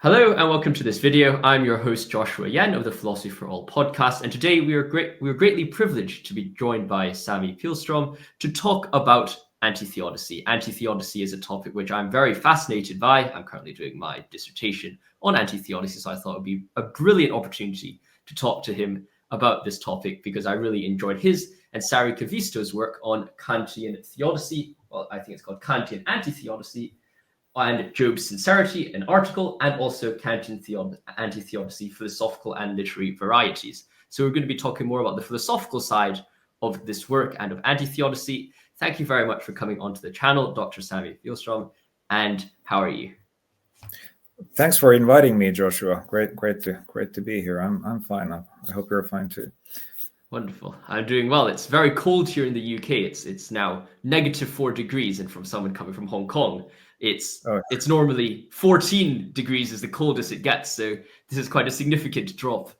Hello and welcome to this video. I'm your host Joshua Yen of the Philosophy for All podcast, and today we are greatly privileged to be joined by Sami Pihlström to talk about anti-theodicy. Anti-theodicy is a topic which I'm very fascinated by. I'm currently doing my dissertation on anti-theodicy, so I thought it would be a brilliant opportunity to talk to him about this topic because I really enjoyed his and Sami Pihlström's work on Kantian theodicy. Well, I think it's called Kantian anti-theodicy, and Job's Sincerity, an article, and also Kantian anti-theodicy, philosophical and literary varieties. So we're going to be talking more about the philosophical side of this work and of anti-theodicy. Thank you very much for coming onto the channel, Dr. Sami Pihlström. And how are you? Thanks for inviting me, Joshua. Great to be here. I'm fine. I hope you're fine too. Wonderful. I'm doing well. It's very cold here in the UK. It's now -4 degrees, and from someone coming from Hong Kong, it's normally 14 degrees is the coldest it gets. So this is quite a significant drop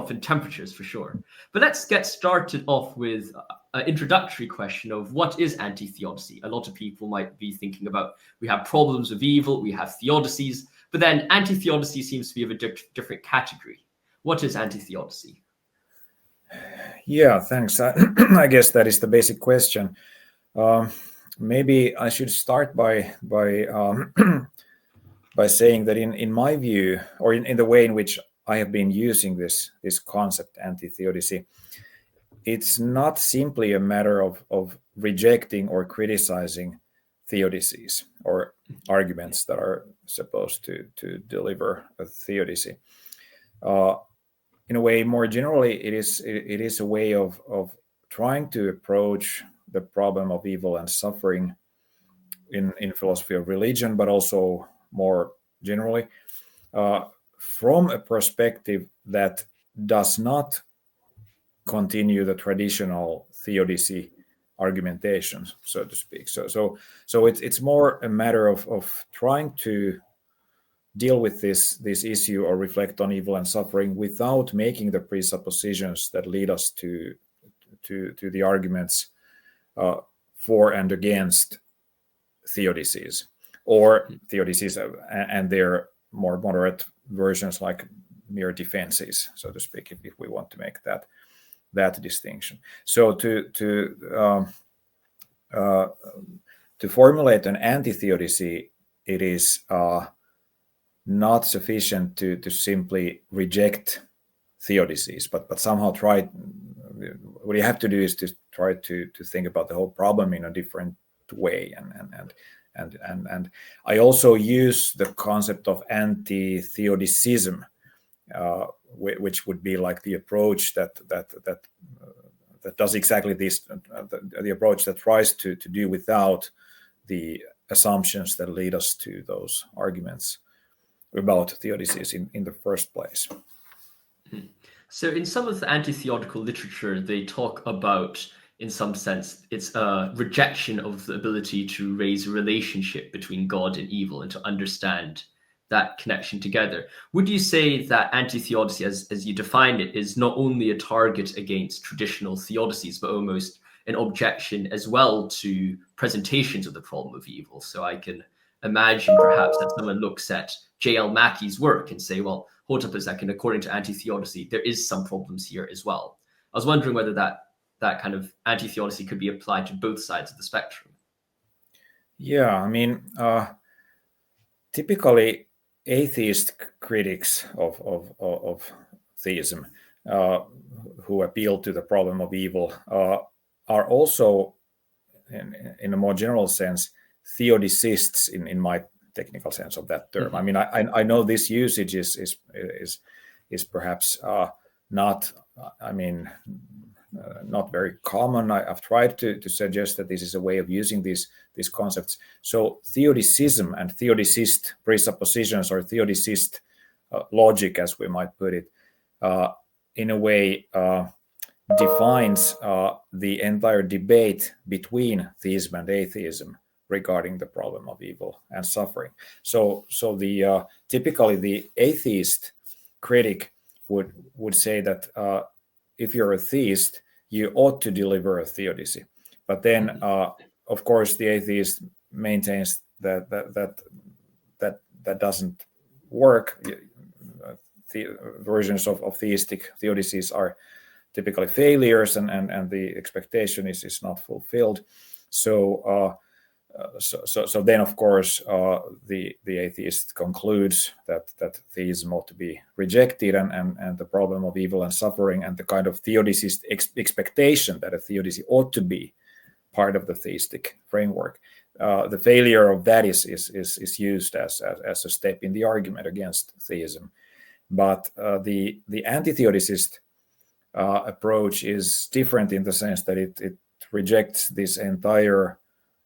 in temperatures for sure. But let's get started off with an introductory question of what is anti-theodicy. A lot of people might be thinking about, we have problems with evil, we have theodicies, but then anti-theodicy seems to be of a different category. What is anti-theodicy? Yeah, thanks. I guess that is the basic question. Maybe I should start by saying that in my view, or in the way in which I have been using this concept, anti-theodicy, it's not simply a matter of rejecting or criticizing theodicies or arguments that are supposed to deliver a theodicy. In a way, more generally, it is a way of trying to approach the problem of evil and suffering in philosophy of religion, but also more generally, from a perspective that does not continue the traditional theodicy argumentation, so to speak. So it's more a matter of trying to deal with this issue or reflect on evil and suffering without making the presuppositions that lead us to the arguments for and against theodicies, or theodicies and their more moderate versions like mere defenses, so to speak, if we want to make that distinction. So to formulate an anti-theodicy, it is not sufficient to simply reject theodicies, but somehow try. What you have to do is to try to think about the whole problem in a different way, and I also use the concept of anti-theodicism, which would be like the approach that does exactly this, the approach that tries to do without the assumptions that lead us to those arguments about theodicies in the first place. So in some of the anti-theodical literature, they talk about, in some sense, it's a rejection of the ability to raise a relationship between God and evil and to understand that connection together. Would you say that anti-theodicy, as you define it, is not only a target against traditional theodicies, but almost an objection as well to presentations of the problem of evil? So I can imagine perhaps that someone looks at J.L. Mackey's work and say, well, hold up a second, according to anti-theodicy, there is some problems here as well. I was wondering whether that kind of anti-theodicy could be applied to both sides of the spectrum. Yeah, I mean, typically atheist critics of theism who appeal to the problem of evil are also, in a more general sense, theodicists in my technical sense of that term. I mean, I know this usage is perhaps not, not very common. I've tried to suggest that this is a way of using these concepts. So theodicism and theodicist presuppositions, or theodicist logic, as we might put it, in a way defines the entire debate between theism and atheism regarding the problem of evil and suffering. So the typically the atheist critic would say that if you're a theist, you ought to deliver a theodicy. But then, of course, the atheist maintains that doesn't work. The versions of theistic theodicies are typically failures, and the expectation is not fulfilled. So then, of course, the atheist concludes that theism ought to be rejected, and the problem of evil and suffering, and the kind of theodicist expectation that a theodicy ought to be part of the theistic framework. The failure of that is used as a step in the argument against theism. But the anti-theodicist approach is different in the sense that it rejects this entire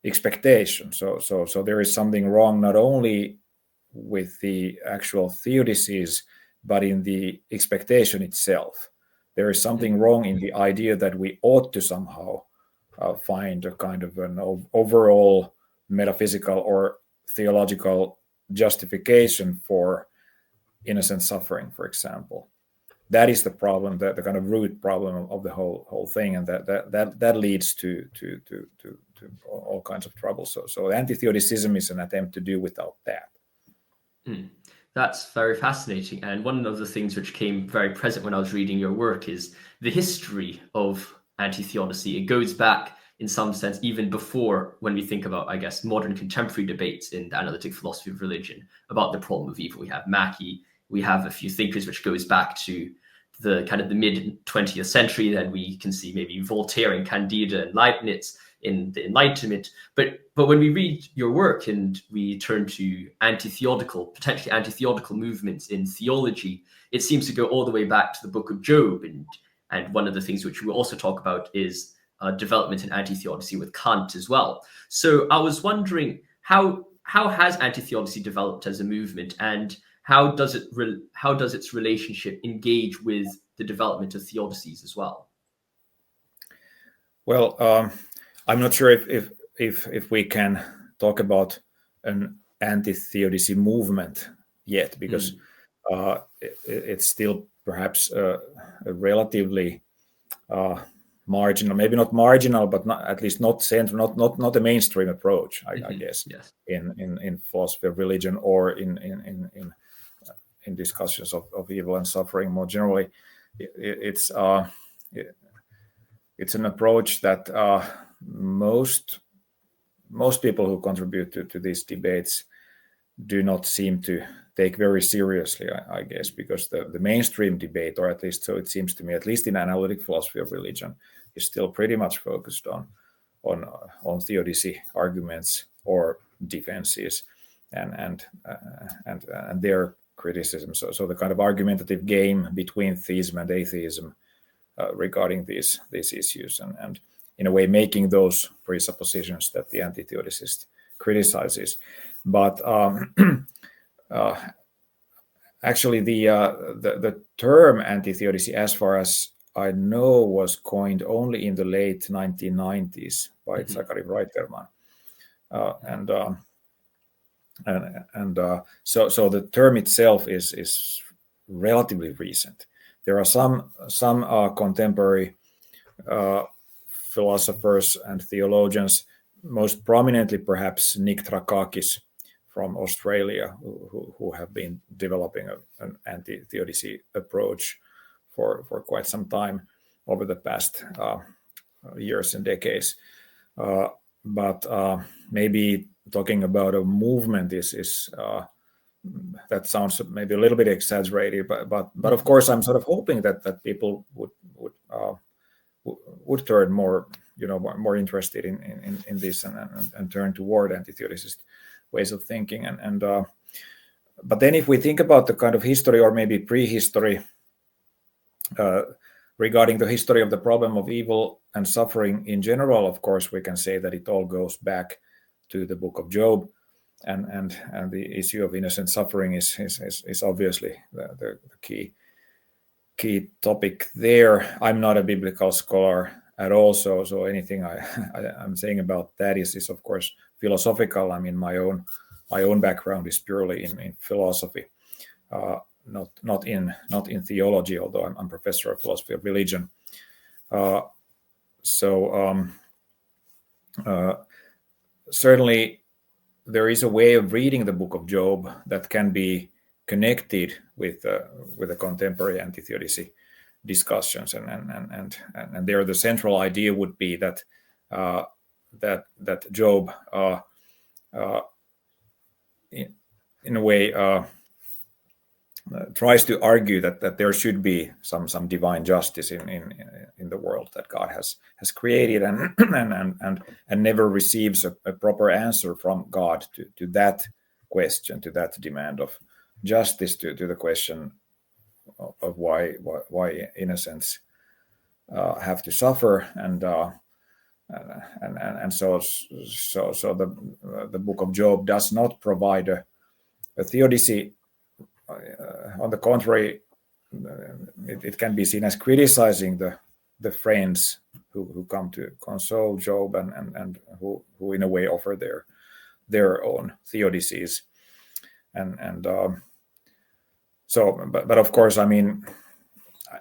expectation. So there is something wrong not only with the actual theodicies, but in the expectation itself. There is something wrong in the idea that we ought to somehow find a kind of an overall metaphysical or theological justification for innocent suffering, for example. That is the problem, the kind of root problem of the whole thing, and that leads to all kinds of trouble. So anti-theodicism is an attempt to do without that. That's very fascinating. And one of the things which came very present when I was reading your work is the history of anti-theodicy. It goes back, in some sense, even before, when we think about, I guess, modern contemporary debates in the analytic philosophy of religion about the problem of evil. We have Mackey, we have a few thinkers which goes back to the kind of the mid 20th century. Then we can see maybe Voltaire and Candida and Leibniz in the Enlightenment. But when we read your work and we turn to potentially anti-theodical movements in theology, it seems to go all the way back to the Book of Job. And one of the things which we also talk about is development in anti-theodicy with Kant as well. So I was wondering, how has anti-theodicy developed as a movement, and how does its relationship engage with the development of theodicies as well? Well, I'm not sure if we can talk about an anti-theodicy movement yet, because it's still perhaps a relatively marginal, maybe not marginal, but at least not central, not a mainstream approach, I guess, yes. in philosophy of religion, or in discussions of evil and suffering more generally. It's an approach that most people who contribute to these debates do not seem to take very seriously, I guess, because the mainstream debate, or at least so it seems to me, at least in analytic philosophy of religion, is still pretty much focused on theodicy arguments or defenses and their criticism. So the kind of argumentative game between theism and atheism regarding these issues, and in a way making those presuppositions that the anti-theodicist criticizes. But actually, the term anti-theodicy, as far as I know, was coined only in the late 1990s by Zachary Reiterman, so the term itself is relatively recent. There are some contemporary philosophers and theologians, most prominently perhaps Nick Trakakis from Australia, who have been developing an anti-theodicy approach for quite some time over the past years and decades. But maybe talking about a movement is that sounds maybe a little bit exaggerated, but of course I'm sort of hoping that people would turn more interested in this and turn toward anti-theodicist ways of thinking. But then if we think about the kind of history, or maybe prehistory, regarding the history of the problem of evil and suffering in general, of course we can say that it all goes back to the Book of Job, and the issue of innocent suffering is obviously the key topic there. I'm not a biblical scholar at all, so anything I'm saying about that is of course philosophical. I mean, my own background is purely in philosophy, not in theology, although I'm professor of philosophy of religion. Certainly there is a way of reading the Book of Job that can be connected with the contemporary anti-theodicy discussions, and there the central idea would be that that Job in a way tries to argue that there should be some divine justice in the world that God has created, and never receives a proper answer from God to that question, to that demand of justice, to the question of why innocents have to suffer, and so the book of Job does not provide a theodicy. On the contrary, it can be seen as criticizing the friends who come to console Job, and who in a way offer their own theodicies, and so but of course, I mean,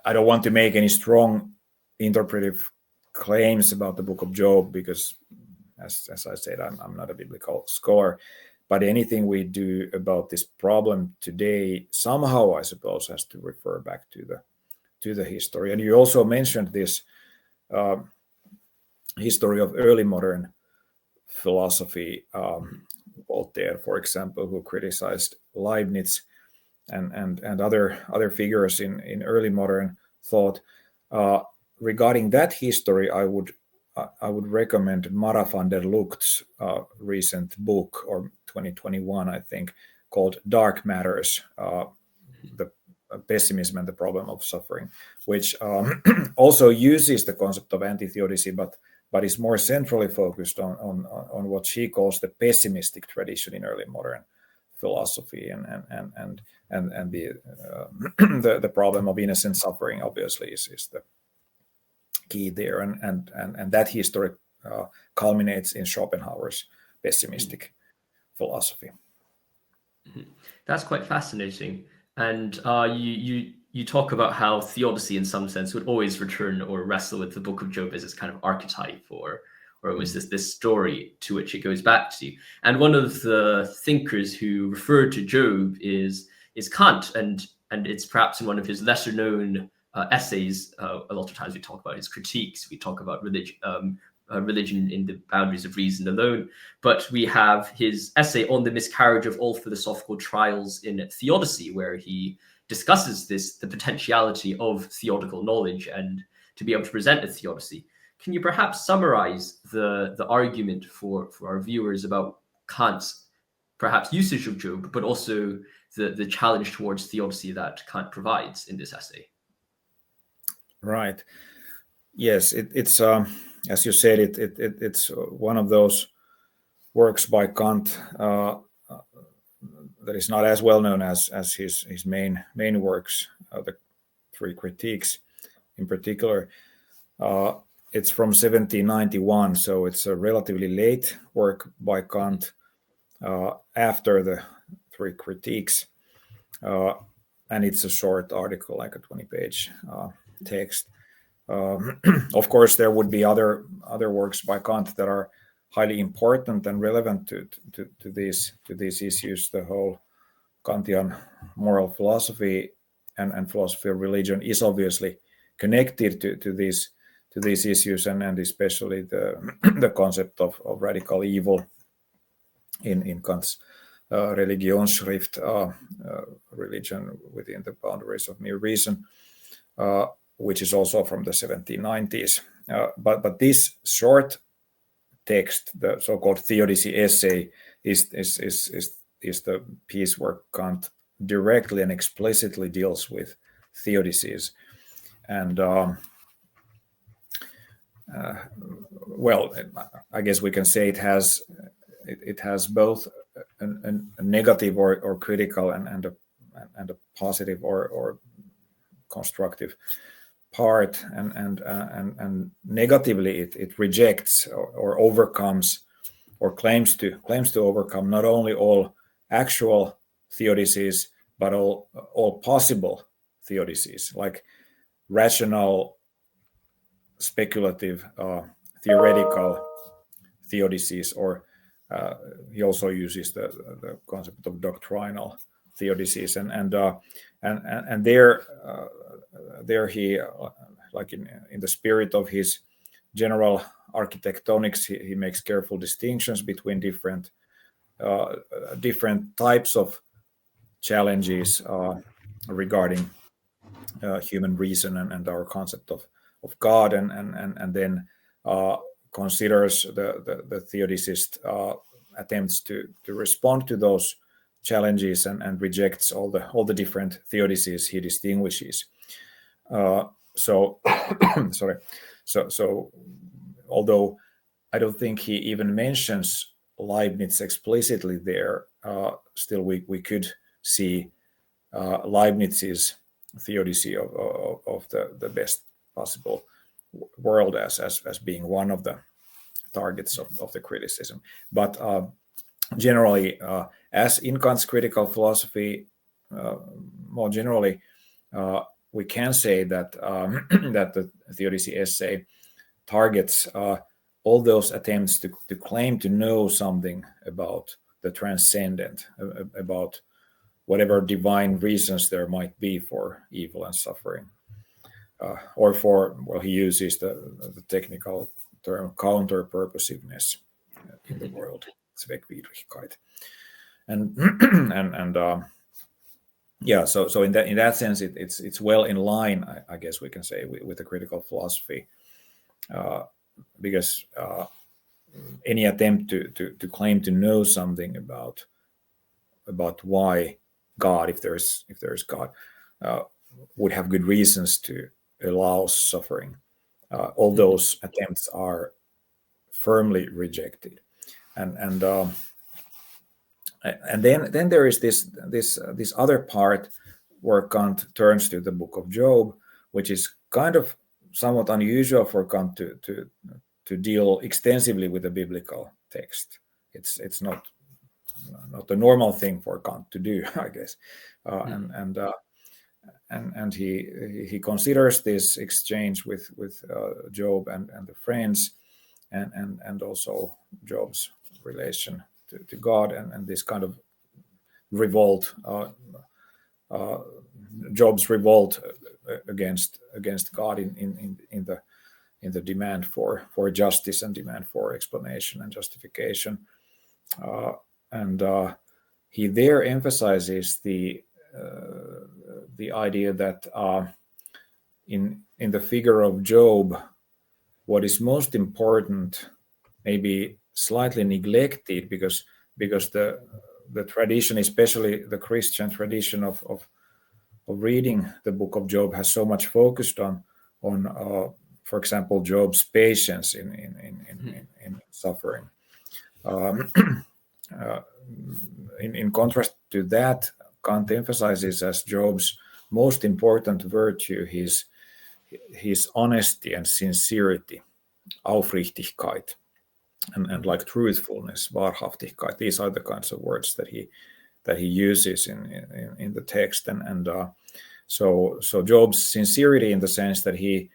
I don't want to make any strong interpretive claims about the book of Job, because as I said, I'm not a biblical scholar. But anything we do about this problem today somehow, I suppose, has to refer back to the history. And you also mentioned this history of early modern philosophy, Voltaire, for example, who criticized Leibniz and other figures in early modern thought. Regarding that history, I would recommend Mara van der Lucht's recent book, or 2021, I think, called Dark Matters, the Pessimism and the Problem of Suffering, which also uses the concept of anti-theodicy, but is more centrally focused on what she calls the pessimistic tradition in early modern philosophy, and the problem of innocent suffering obviously is the key there, and that history culminates in Schopenhauer's pessimistic philosophy. That's quite fascinating. And you talk about how theodicy, in some sense, would always return or wrestle with the Book of Job as its kind of archetype, or it was this story to which it goes back to. And one of the thinkers who referred to Job is Kant, and it's perhaps in one of his lesser known essays. A lot of times we talk about his critiques. We talk about religion in the boundaries of reason alone. But we have his essay on the miscarriage of all philosophical trials in theodicy, where he discusses the potentiality of theodical knowledge and to be able to present a theodicy. Can you perhaps summarize the argument for our viewers about Kant's perhaps usage of Job, but also the challenge towards theodicy that Kant provides in this essay? Right. Yes, it's as you said, it's one of those works by Kant that is not as well known as his main works, the three critiques in particular. It's from 1791, so it's a relatively late work by Kant, after the three critiques, and it's a short article, like a 20-page text. Of course, there would be other works by Kant that are highly important and relevant to these issues. The whole Kantian moral philosophy and philosophy of religion is obviously connected to these issues, and especially the concept of radical evil in Kant's Religionsschrift, religion within the boundaries of mere reason, which is also from the 1790s. But this short text, the so-called theodicy essay, is the piece where Kant directly and explicitly deals with theodicies. And well, I guess we can say it has both a negative or critical and a positive or constructive part, and negatively it rejects or overcomes or claims to overcome not only all actual theodicies but all possible theodicies, like rational, speculative, theoretical theodicies, or he also uses the concept of doctrinal theodicies, and there he like in the spirit of his general architectonics, he makes careful distinctions between different types of challenges regarding human reason and our concept of God, and then considers the theodicist attempts to respond to those challenges and rejects all the different theodicies he distinguishes. So sorry. So although I don't think he even mentions Leibniz explicitly there, still we could see Leibniz's theodicy of the best possible world as being one of the targets of the criticism. But generally, as in Kant's critical philosophy, more generally, we can say that that the theodicy essay targets all those attempts to claim to know something about the transcendent, about whatever divine reasons there might be for evil and suffering, or for, well, he uses the technical term counter-purposiveness in the world, Zweckwidrigkeit, and yeah. So in that sense, it's well in line, I guess we can say, with the critical philosophy, because any attempt to claim to know something about why God, if there is God, would have good reasons to allow suffering. All those attempts are firmly rejected, and then there is this other part where Kant turns to the Book of Job, which is kind of somewhat unusual for Kant to deal extensively with the biblical text. It's not a normal thing for Kant to do, I guess, and he considers this exchange with Job and the friends, and also Job's relation to God, and this kind of revolt, Job's revolt against God in the demand for justice and demand for explanation and justification, and he there emphasizes the idea that in the figure of Job, what is most important may be slightly neglected because the tradition, especially the Christian tradition of reading the Book of Job, has so much focused on for example, Job's patience in suffering. In contrast to that, Kant emphasizes as Job's most important virtue his honesty and sincerity, Aufrichtigkeit, and like truthfulness, Wahrhaftigkeit. These are the kinds of words that he uses in the text, and so Job's sincerity, in the sense that he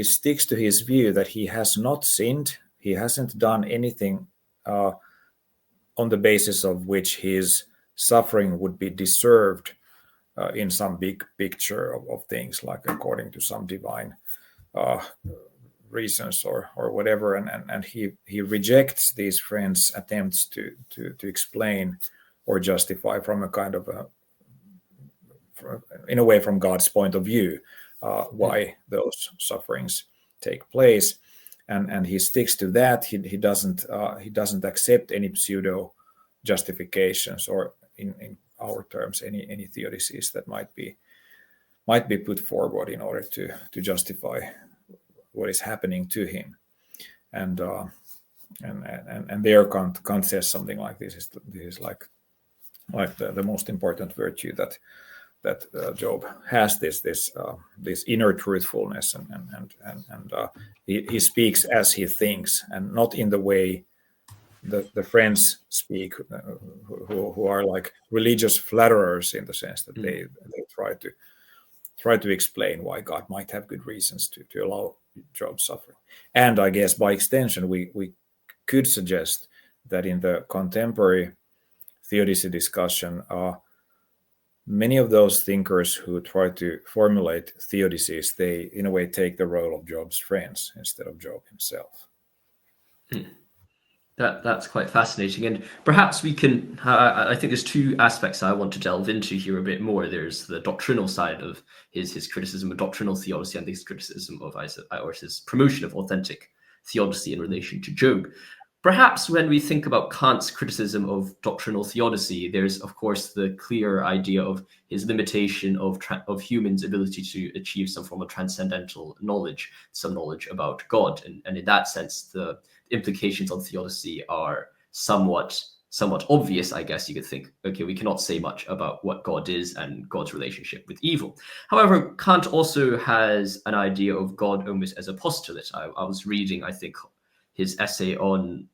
sticks to his view that he has not sinned, he hasn't done anything on the basis of which his suffering would be deserved in some big picture of things, like according to some divine reasons or whatever, and he rejects these friends' attempts to explain or justify from a kind of in a way from God's point of view why those sufferings take place, and he sticks to that. He doesn't accept any pseudo justifications, or in our terms any theodicies that might be put forward in order to justify what is happening to him, and there Kant says something like this is like the most important virtue that Job has, this inner truthfulness, and he speaks as he thinks, and not in the way the friends speak, who are like religious flatterers, in the sense that they try to explain why God might have good reasons to allow Job's suffering. And I guess by extension we could suggest that in the contemporary theodicy discussion, many of those thinkers who try to formulate theodicies, they in a way take the role of Job's friends instead of Job himself. That's quite fascinating, and perhaps we can. I think there's two aspects I want to delve into here a bit more. There's the doctrinal side of his criticism of doctrinal theodicy, and his criticism of or his promotion of authentic theodicy in relation to Job. Perhaps when we think about Kant's criticism of doctrinal theodicy, there's of course the clear idea of his limitation of humans' ability to achieve some form of transcendental knowledge, some knowledge about God, and in that sense, the implications on theodicy are somewhat obvious. I guess you could think, okay, we cannot say much about what God is and God's relationship with evil. However, Kant also has an idea of God almost as a postulate. I was reading, I think, his essay on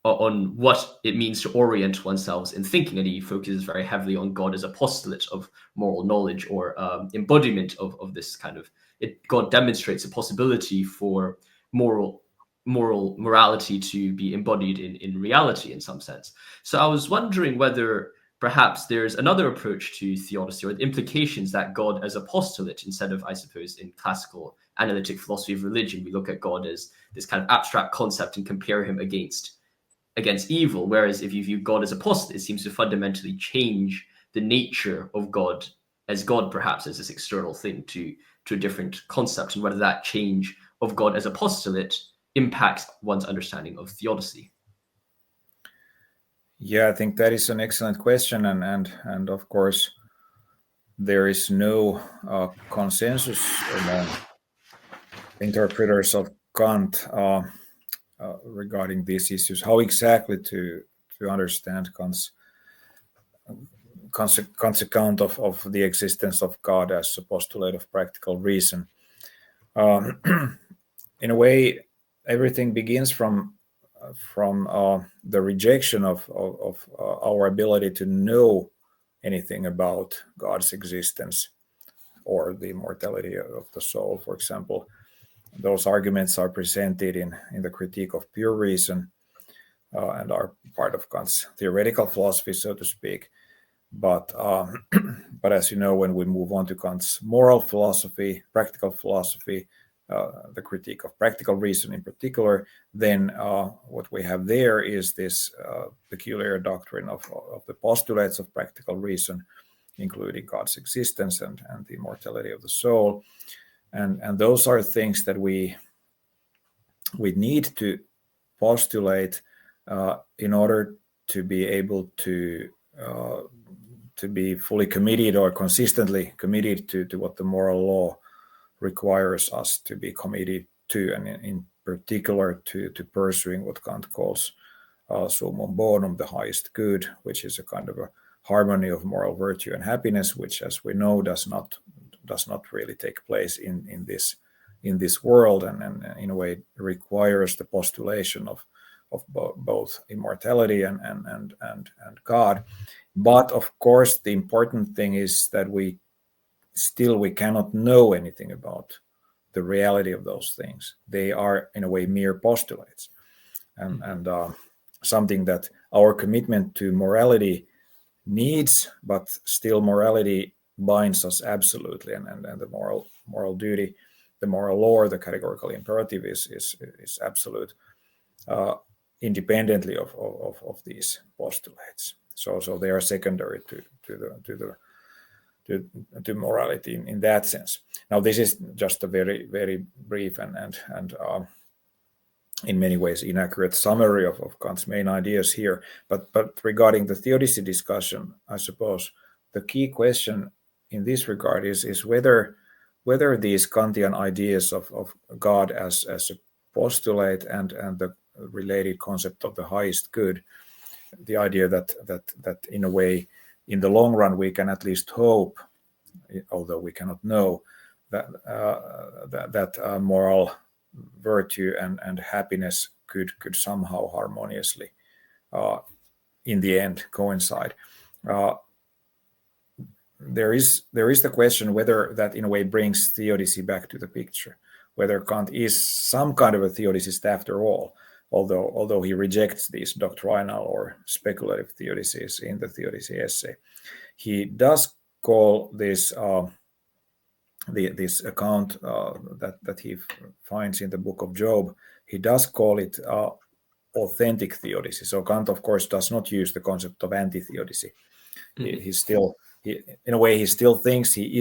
what it means to orient oneself in thinking, and he focuses very heavily on God as a postulate of moral knowledge, or embodiment of this kind of God demonstrates a possibility for morality to be embodied in reality in some sense. So I was wondering whether perhaps there's another approach to theodicy, or the implications that God as a postulate, instead of, I suppose, in classical analytic philosophy of religion, we look at God as this kind of abstract concept and compare him against evil, whereas if you view God as a postulate, it seems to fundamentally change the nature of God as God, perhaps as this external thing, to a different concept, and whether that change of God as a postulate impacts one's understanding of theodicy. Yeah, I think that is an excellent question, and of course there is no consensus among interpreters of Kant regarding these issues. How exactly to understand Kant's account of the existence of God as a postulate of practical reason? In a way, everything begins from the rejection of our ability to know anything about God's existence or the immortality of the soul, for example. Those arguments are presented in the critique of pure reason and are part of Kant's theoretical philosophy, so to speak. But as you know, when we move on to Kant's moral philosophy, practical philosophy, the critique of practical reason in particular, then what we have there is this peculiar doctrine of the postulates of practical reason, including God's existence and the immortality of the soul. And those are things that we need to postulate in order to be able to be fully committed or consistently committed to what the moral law requires us to be committed to, and in particular to pursuing what Kant calls summum bonum, the highest good, which is a kind of a harmony of moral virtue and happiness, which, as we know, does not really take place in this world, and in a way requires the postulation of both immortality and God. But of course, the important thing is that we cannot know anything about the reality of those things. They are in a way mere postulates, and something that our commitment to morality needs, but still morality binds us absolutely, and the moral duty, the moral law, the categorical imperative is absolute, independently of these postulates. So they are secondary to morality in that sense. Now, this is just a very, very brief and in many ways inaccurate summary of Kant's main ideas here. But regarding the theodicy discussion, I suppose the key question in this regard is whether these Kantian ideas of God as a postulate and the related concept of the highest good, the idea that in a way, in the long run, we can at least hope, although we cannot know, that moral virtue and happiness could somehow harmoniously in the end coincide. There is the question whether that in a way brings theodicy back to the picture, whether Kant is some kind of a theodicist after all, although he rejects these doctrinal or speculative theodicies in the theodicy essay. He does call this this account that he finds in the book of Job, he does call it authentic theodicy. So Kant, of course, does not use the concept of anti-theodicy. In a way, he still thinks he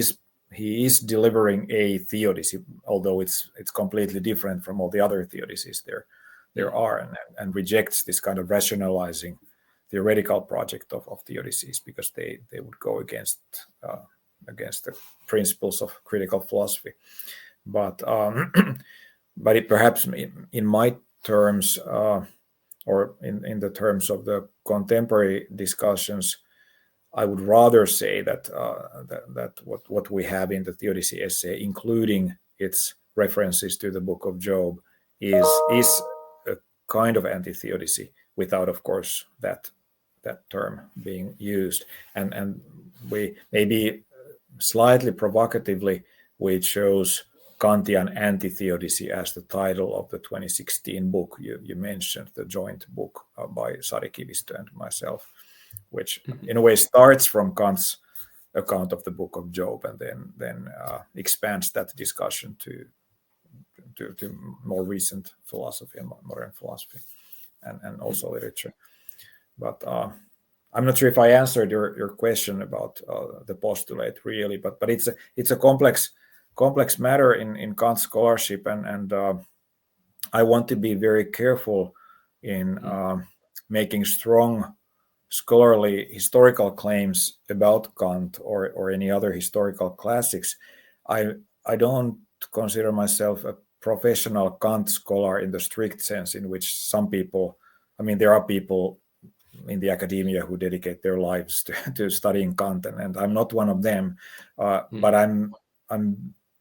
is delivering a theodicy, although it's completely different from all the other theodicies there are, and rejects this kind of rationalizing theoretical project of theodicies, because they would go against the principles of critical philosophy. But but it perhaps in my terms, or in the terms of the contemporary discussions, I would rather say that that what we have in the theodicy essay, including its references to the book of Job, is a kind of anti-theodicy, without, of course, that term being used. And we maybe slightly provocatively, we chose Kantian Anti-Theodicy as the title of the 2016 book you mentioned, the joint book by Sami Pihlström and myself, which in a way starts from Kant's account of the book of Job, and then expands that discussion to more recent philosophy and modern philosophy, and also literature. But I'm not sure if I answered your question about the postulate really, but it's a complex matter in Kant's scholarship, and I want to be very careful in making strong scholarly historical claims about Kant or any other historical classics. I don't consider myself a professional Kant scholar in the strict sense in which some people, I mean, there are people in the academia who dedicate their lives to studying Kant, and I'm not one of them, but I'm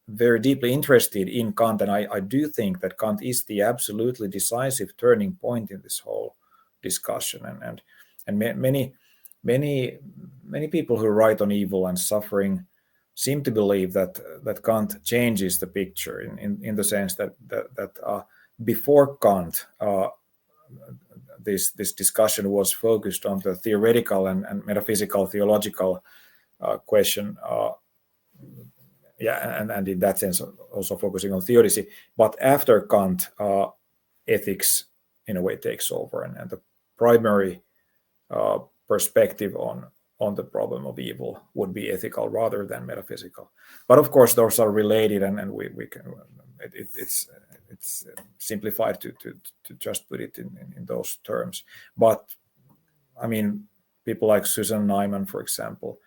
very deeply interested in Kant, and I do think that Kant is the absolutely decisive turning point in this whole discussion, and many people who write on evil and suffering seem to believe that Kant changes the picture in the sense that before Kant, this discussion was focused on the theoretical and metaphysical theological question, and in that sense also focusing on theodicy. But after Kant, ethics in a way takes over, and the primary perspective on the problem of evil would be ethical rather than metaphysical. But of course, those are related, and we can. It's simplified to just put it in those terms. But I mean, people like Susan Neiman, for example,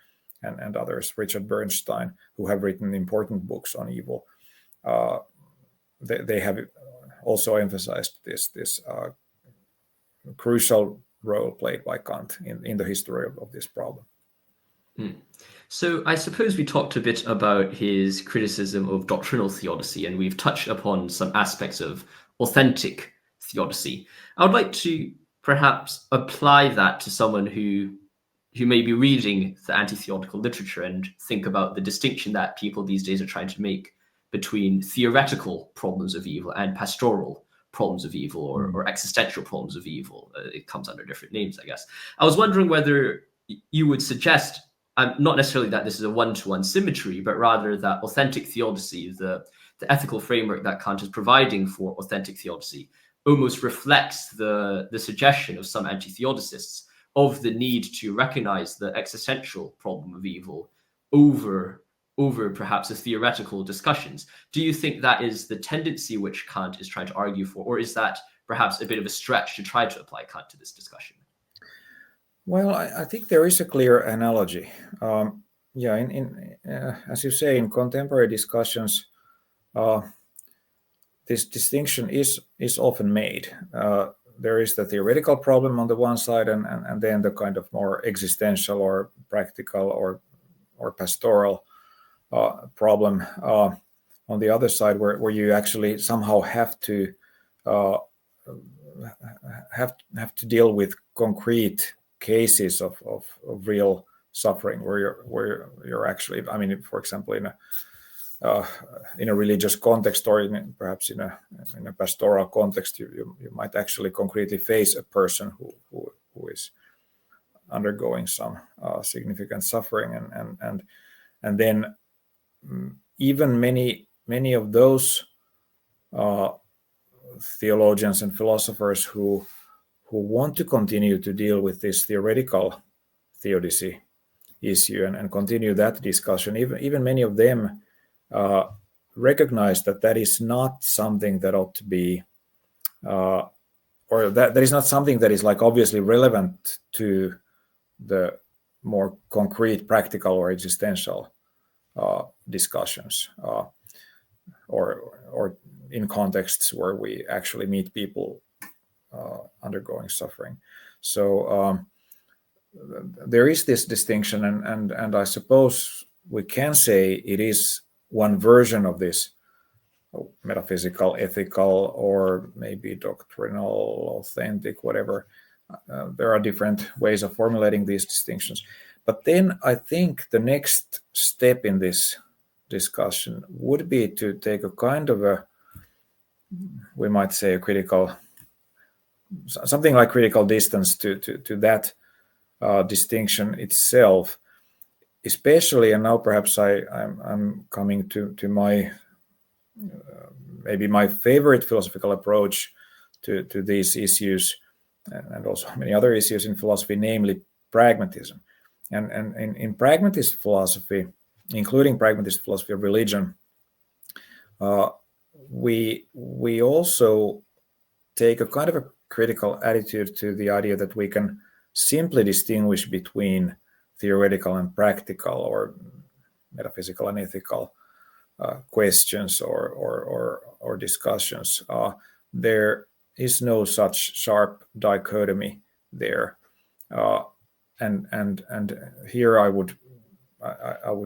and others, Richard Bernstein, who have written important books on evil, they have also emphasized this crucial role played by Kant in the history of this problem. So I suppose we talked a bit about his criticism of doctrinal theodicy, and we've touched upon some aspects of authentic theodicy. I would like to perhaps apply that to someone who may be reading the anti-theodical literature and think about the distinction that people these days are trying to make between theoretical problems of evil and pastoral problems of evil, or existential problems of evil. It comes under different names, I guess. I was wondering whether you would suggest, not necessarily that this is a one-to-one symmetry, but rather that authentic theodicy, the ethical framework that Kant is providing for authentic theodicy, almost reflects the suggestion of some anti-theodicists of the need to recognize the existential problem of evil over perhaps the theoretical discussions. Do you think that is the tendency which Kant is trying to argue for, or is that perhaps a bit of a stretch to try to apply Kant to this discussion? Well, I think there is a clear analogy. As you say, in contemporary discussions, this distinction is often made. There is the theoretical problem on the one side, and then the kind of more existential or practical or pastoral problem on the other side, where you actually somehow have to deal with concrete cases of real suffering, where you're actually, I mean, for example, in a religious context, or perhaps in a pastoral context, you might actually concretely face a person who is undergoing some significant suffering, and then even many of those theologians and philosophers who want to continue to deal with this theoretical theodicy issue and continue that discussion, even many of them recognize that is not something that ought to be, or that is not something that is like obviously relevant to the more concrete, practical, or existential discussions, or in contexts where we actually meet people undergoing suffering. So there is this distinction, and I suppose we can say it is one version of this metaphysical, ethical, or maybe doctrinal, authentic, whatever. There are different ways of formulating these distinctions. But then I think the next step in this discussion would be to take a kind of we might say, something like critical distance to that distinction itself, especially, and now perhaps I'm coming to my maybe my favorite philosophical approach to these issues, and also many other issues in philosophy, namely pragmatism. And in pragmatist philosophy, including pragmatist philosophy of religion, we also take a kind of a critical attitude to the idea that we can simply distinguish between theoretical and practical, or metaphysical and ethical questions or discussions. There is no such sharp dichotomy there, and here I would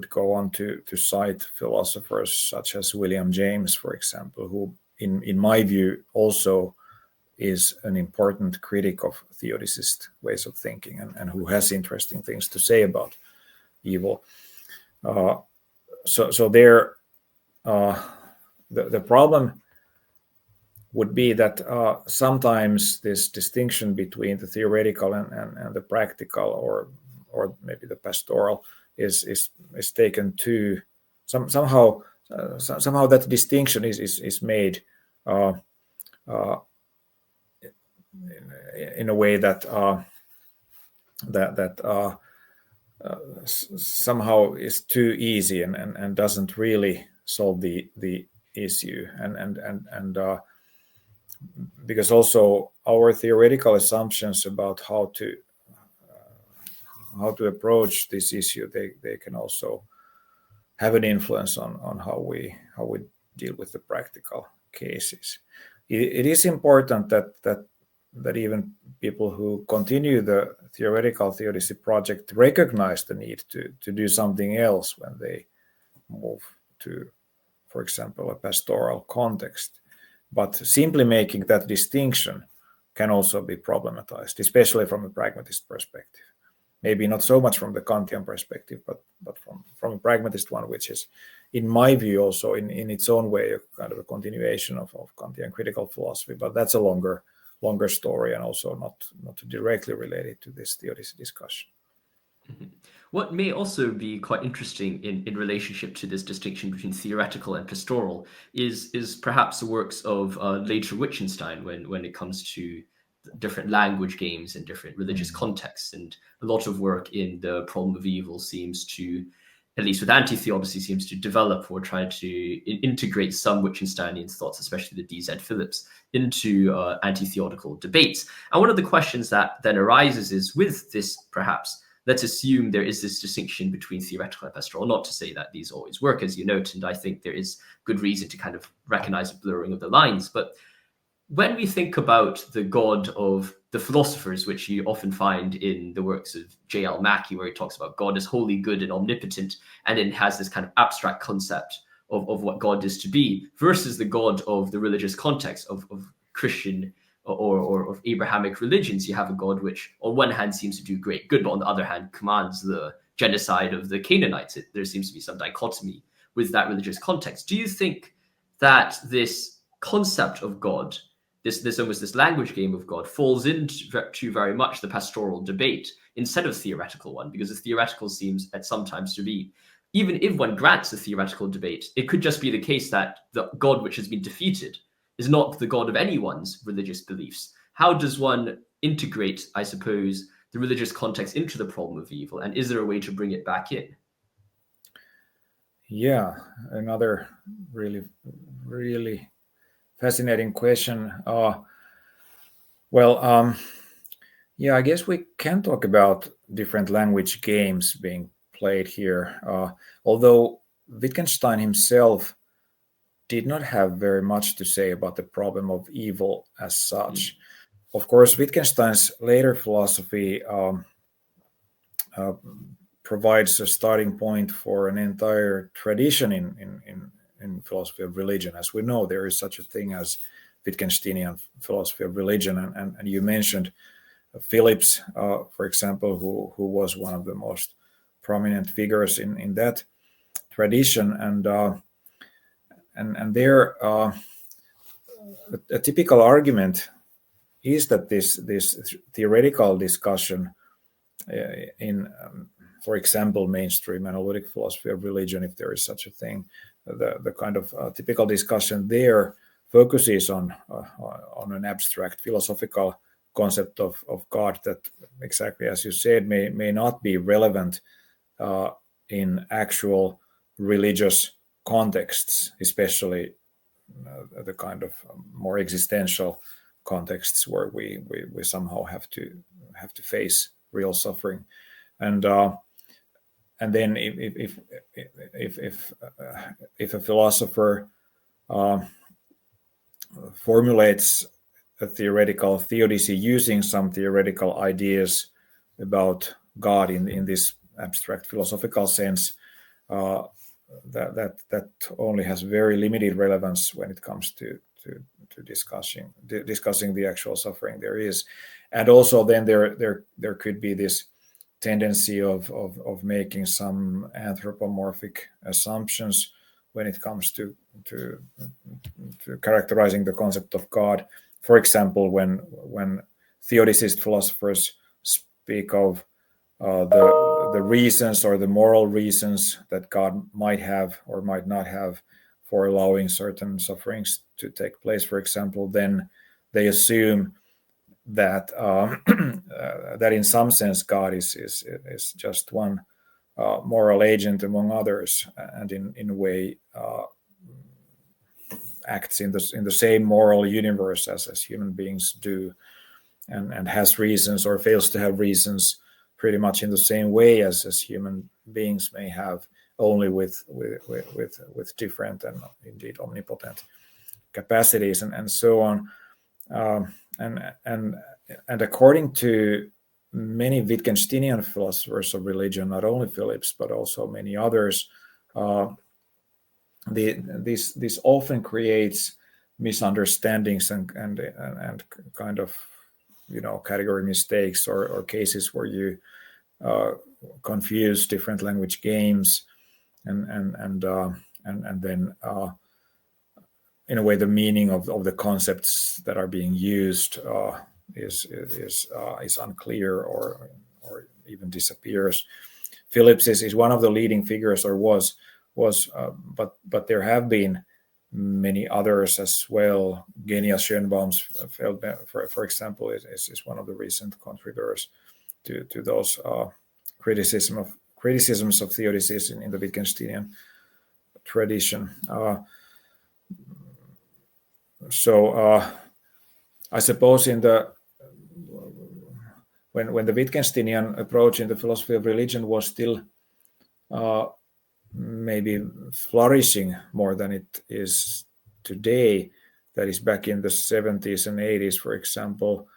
go on to cite philosophers such as William James, for example, who in my view also is an important critic of theodicist ways of thinking, and who has interesting things to say about evil. So there, the problem would be that sometimes this distinction between the theoretical and the practical, or maybe the pastoral, is taken to somehow that distinction is made in a way that somehow is too easy and doesn't really solve the issue, and because also our theoretical assumptions about how to approach this issue, they can also have an influence on how we deal with the practical cases. It is important that even people who continue the theoretical theodicy project recognize the need to do something else when they move to, for example, a pastoral context. But simply making that distinction can also be problematized, especially from a pragmatist perspective. Maybe not so much from the Kantian perspective, but from a pragmatist one, which is, in my view, also in its own way, a kind of a continuation of Kantian critical philosophy. But that's a longer story, and also not directly related to this theodicy discussion. Mm-hmm. What may also be quite interesting in relationship to this distinction between theoretical and pastoral is perhaps the works of later Wittgenstein when it comes to different language games and different religious contexts. And a lot of work in the problem of evil seems to, at least with anti-theodicy, seems to develop or try to integrate some Wittgensteinian thoughts, especially the D.Z. Phillips, into anti-theodical debates. And one of the questions that then arises is, with this, perhaps, let's assume there is this distinction between theoretical and pastoral, not to say that these always work, as you note, and I think there is good reason to kind of recognize a blurring of the lines. But when we think about the God of the philosophers, which you often find in the works of J.L. Mackie, where he talks about God as wholly good and omnipotent, and it has this kind of abstract concept of what God is to be, versus the God of the religious context of Christian or of Abrahamic religions, you have a God which on one hand seems to do great good, but on the other hand commands the genocide of the Canaanites. There seems to be some dichotomy with that religious context. Do you think that this concept of God, this almost this language game of God, falls into very much the pastoral debate instead of theoretical one? Because the theoretical seems at sometimes to be, even if one grants a theoretical debate, it could just be the case that the God which has been defeated is not the God of anyone's religious beliefs. How does one integrate, I suppose, the religious context into the problem of evil? And is there a way to bring it back in? Yeah, another really fascinating question. Yeah, I guess we can talk about different language games being played here. Although Wittgenstein himself did not have very much to say about the problem of evil as such. Of course, Wittgenstein's later philosophy provides a starting point for an entire tradition in philosophy of religion. As we know, there is such a thing as Wittgensteinian philosophy of religion, and you mentioned Phillips, for example, who was one of the most prominent figures in that tradition, and there a typical argument is that this theoretical discussion in for example, mainstream analytic philosophy of religion, if there is such a thing, the kind of typical discussion there focuses on an abstract philosophical concept of God that, exactly as you said, may not be relevant in actual religious contexts, especially the kind of more existential contexts where we somehow have to face real suffering, and then if a philosopher formulates a theoretical theodicy using some theoretical ideas about God in this abstract philosophical sense, that only has very limited relevance when it comes to discussing the actual suffering there is. And also then there could be this tendency of making some anthropomorphic assumptions when it comes to characterizing the concept of God. For example, when theodicist philosophers speak of the reasons or the moral reasons that God might have or might not have for allowing certain sufferings to take place, for example, then they assume that that in some sense God is just one moral agent among others, and in a way acts in the same moral universe as human beings do, and has reasons or fails to have reasons pretty much in the same way as human beings may have, only with different and indeed omnipotent capacities and so on. And according to many Wittgensteinian philosophers of religion, not only Phillips but also many others, this often creates misunderstandings and kind of category mistakes or cases where you confuse different language games and then in a way the meaning of the concepts that are being used is unclear or even disappears. Phillips is one of the leading figures, or was, but there have been many others as well. Genia Schönbaum's for example, is one of the recent contributors to those criticisms of theodicies in the Wittgensteinian tradition. So I suppose when the Wittgensteinian approach in the philosophy of religion was still maybe flourishing more than it is today, that is back in the 70s and 80s, for example,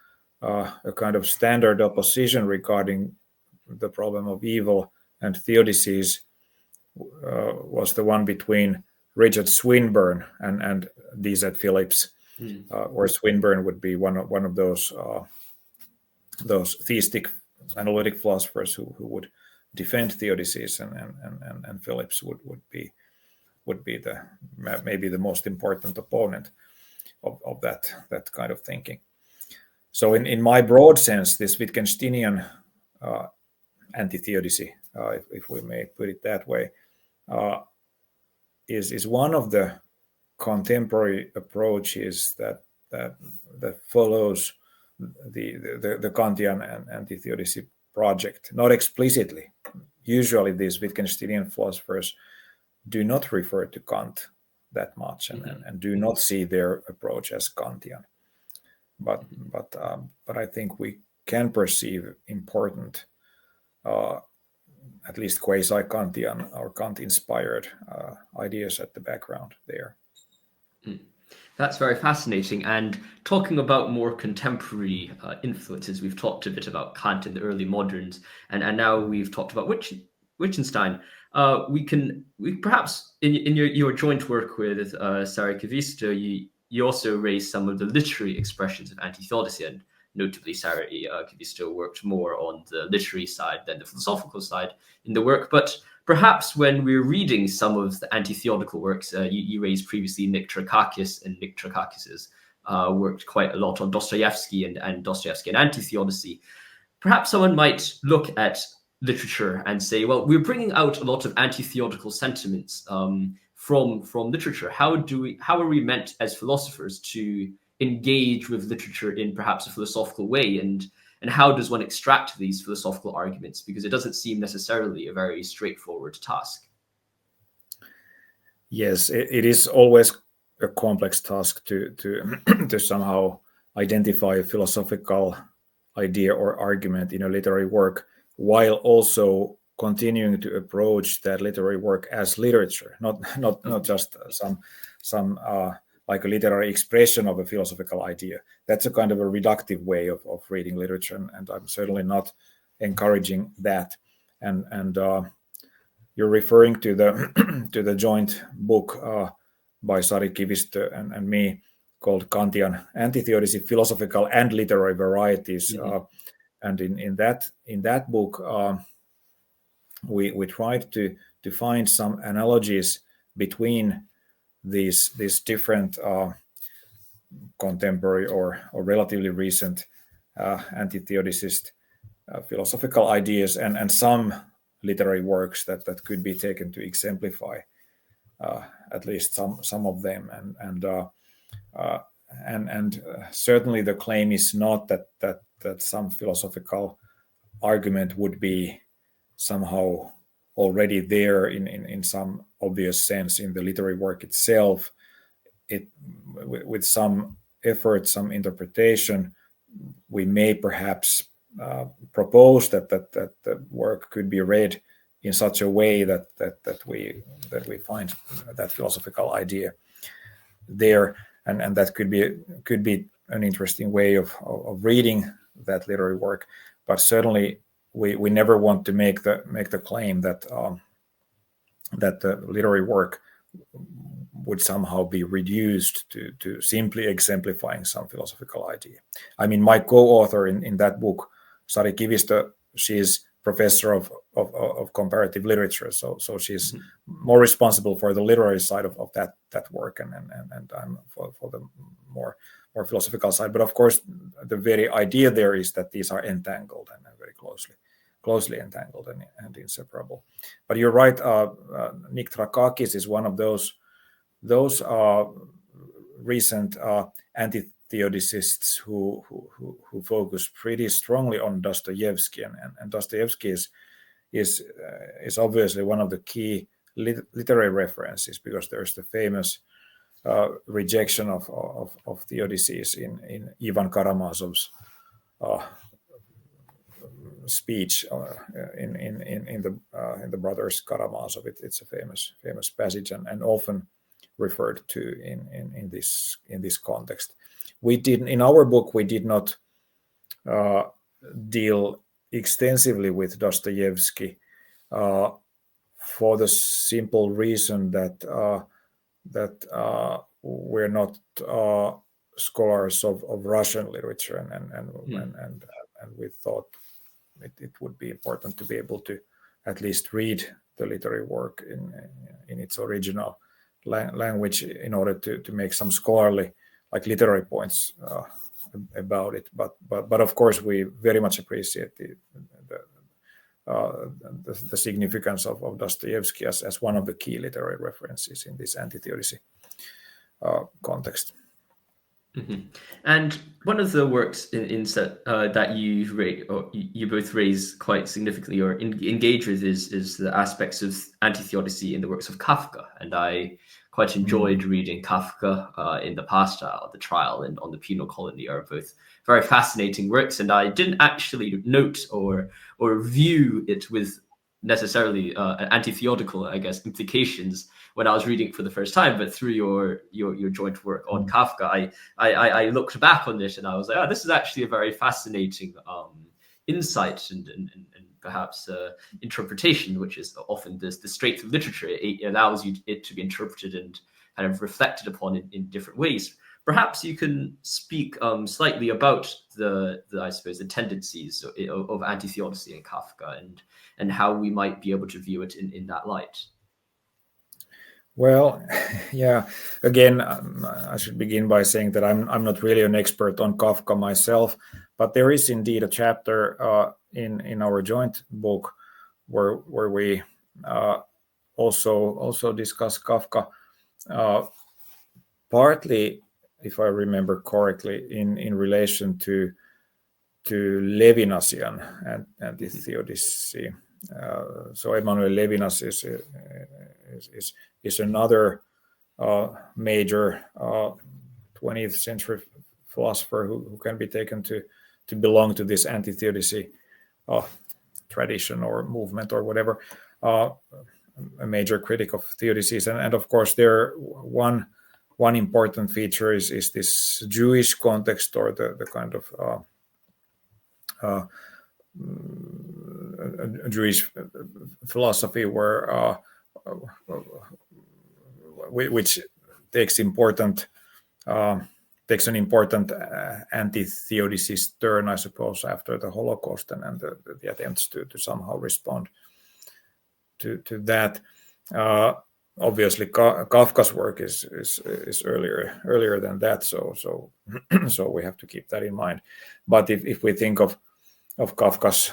a kind of standard opposition regarding the problem of evil and theodicies was the one between Richard Swinburne and D.Z. Phillips, or Swinburne would be one of those theistic analytic philosophers who would defend theodicies, and Phillips would be would be maybe the most important opponent of that kind of thinking. So in my broad sense, this Wittgensteinian anti-theodicy, if we may put it that way, is one of the contemporary approaches that follows the Kantian and anti-theodicy project, not explicitly. Usually these Wittgensteinian philosophers do not refer to Kant that much and do not see their approach as Kantian. But I think we can perceive important, at least quasi-Kantian or Kant-inspired ideas at the background there. That's very fascinating. And talking about more contemporary influences, we've talked a bit about Kant in the early moderns, and now we've talked about Wittgenstein. We perhaps in your joint work with Sari Pihlström, you also raised some of the literary expressions of anti-theodicy, and notably Sari Pihlström worked more on the literary side than the philosophical side in the work. But perhaps when we're reading some of the anti-theodical works, you raised previously Nick Trakakis, and Nick Trakakis's worked quite a lot on Dostoevsky and Dostoevsky and anti-theodicy. Perhaps someone might look at literature and say, well, we're bringing out a lot of anti-theodical sentiments from literature. How are we meant as philosophers to engage with literature in perhaps a philosophical way, and how does one extract these philosophical arguments? Because it doesn't seem necessarily a very straightforward task. Yes, it is always a complex task to to somehow identify a philosophical idea or argument in a literary work, while also continuing to approach that literary work as literature, not just some like a literary expression of a philosophical idea. That's a kind of a reductive way of reading literature, and I'm certainly not encouraging that. And you're referring to the joint book by Sari Pihlström and me called Kantian Anti-Theodicy: Philosophical and Literary Varieties. And in that book, we tried to find some analogies between these different contemporary or relatively recent anti-theodicist philosophical ideas and some literary works that could be taken to exemplify at least some of them. And certainly the claim is not that some philosophical argument would be somehow already there in some obvious sense in the literary work itself. With some effort, some interpretation, we may perhaps propose that the work could be read in such a way that we find that philosophical idea there, and that could be an interesting way of reading that literary work. But certainly we never want to make the claim that the literary work would somehow be reduced to simply exemplifying some philosophical idea. I mean, my co-author in that book, Sari Pihlström, she's professor of comparative literature, so she's more responsible for the literary side of that work, and I'm for the more philosophical side. But of course, the very idea there is that these are entangled and very closely entangled and inseparable. But you're right. Nick Trakakis is one of those recent anti-theodicists who focus pretty strongly on Dostoevsky, and Dostoevsky is obviously one of the key literary references, because there's the famous rejection of Theodicies in Ivan Karamazov's speech in the Brothers Karamazov. It's a famous passage and often referred to in this context. In our book we did not deal extensively with Dostoevsky for the simple reason that we're not scholars of Russian literature, and we thought it would be important to be able to at least read the literary work in its original language in order to make some scholarly, like literary points about it. But of course, we very much appreciate the significance of Dostoevsky as one of the key literary references in this anti-theodicy context. Mm-hmm. And one of the works that you both raise quite significantly or engage with is the aspects of anti-theodicy in the works of Kafka. And I quite enjoyed reading Kafka in the Pastoral, the Trial, and On the Penal Colony are both very fascinating works. And I didn't actually note or view it with necessarily anti-theodical, I guess, implications when I was reading it for the first time, but through your joint work on Kafka, I looked back on it and I was like, oh, this is actually a very fascinating insight and perhaps interpretation, which is often the strength of literature. It allows it to be interpreted and kind of reflected upon in different ways. Perhaps you can speak slightly about the I suppose the tendencies of anti-theodicy in Kafka and how we might be able to view it in that light. Well, yeah. Again, I should begin by saying that I'm not really an expert on Kafka myself, but there is indeed a chapter in our joint book where we also discuss Kafka, partly, if I remember correctly, in relation to Levinasian anti-theodicy. So Emmanuel Levinas is another major 20th century philosopher who can be taken to belong to this anti-theodicy tradition or movement or whatever, a major critic of theodicies. And of course, there one important feature is this Jewish context or the kind of Jewish philosophy where which takes an important anti-theodicist turn, I suppose, after the Holocaust and the attempts to somehow respond to that. Obviously, Kafka's work is earlier than that, so we have to keep that in mind. But if we think of Kafka's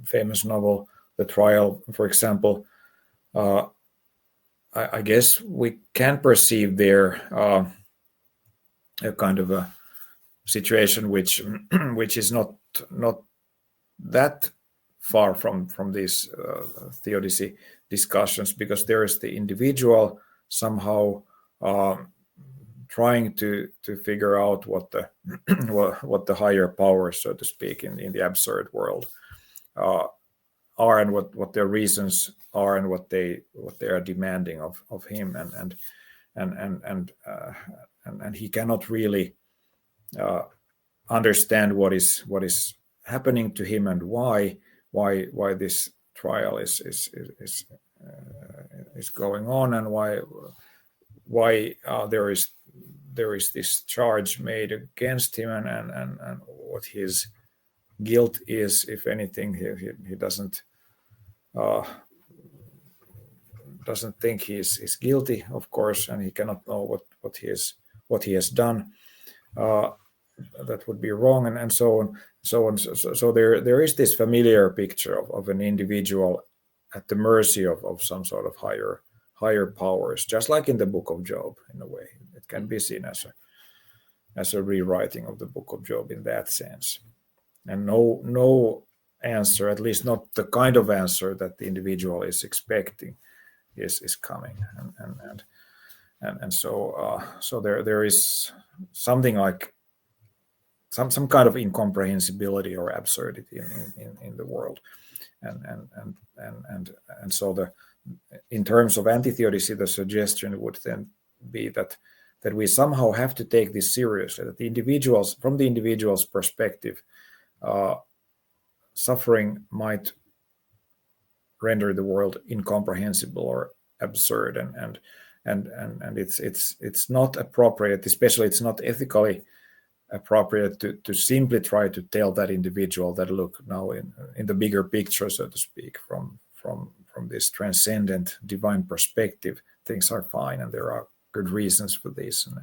famous novel, The Trial, for example, I guess we can perceive there a kind of a situation which is not that far from these theodicy discussions, because there is the individual somehow trying to figure out what the higher powers, so to speak, in the absurd world are, and what their reasons are, and what they are demanding of him, and he cannot really understand what is happening to him and why this trial is going on, and why there is this charge made against him, and what his guilt is, if anything. He doesn't think he is guilty, of course, and he cannot know what he has done. That would be wrong, and so on. So there is this familiar picture of an individual at the mercy of some sort of higher powers, just like in the Book of Job. In a way, it can be seen as a rewriting of the Book of Job in that sense. And no answer, at least not the kind of answer that the individual is expecting, is coming, and so there is something like some kind of incomprehensibility or absurdity in the world, and so in terms of anti-theodicy, the suggestion would then be that we somehow have to take this seriously, that from the individual's perspective, suffering might render the world incomprehensible or absurd, and it's not appropriate, especially it's not ethically appropriate to simply try to tell that individual that, look, now in the bigger picture, so to speak, from this transcendent divine perspective, things are fine and there are good reasons for this, and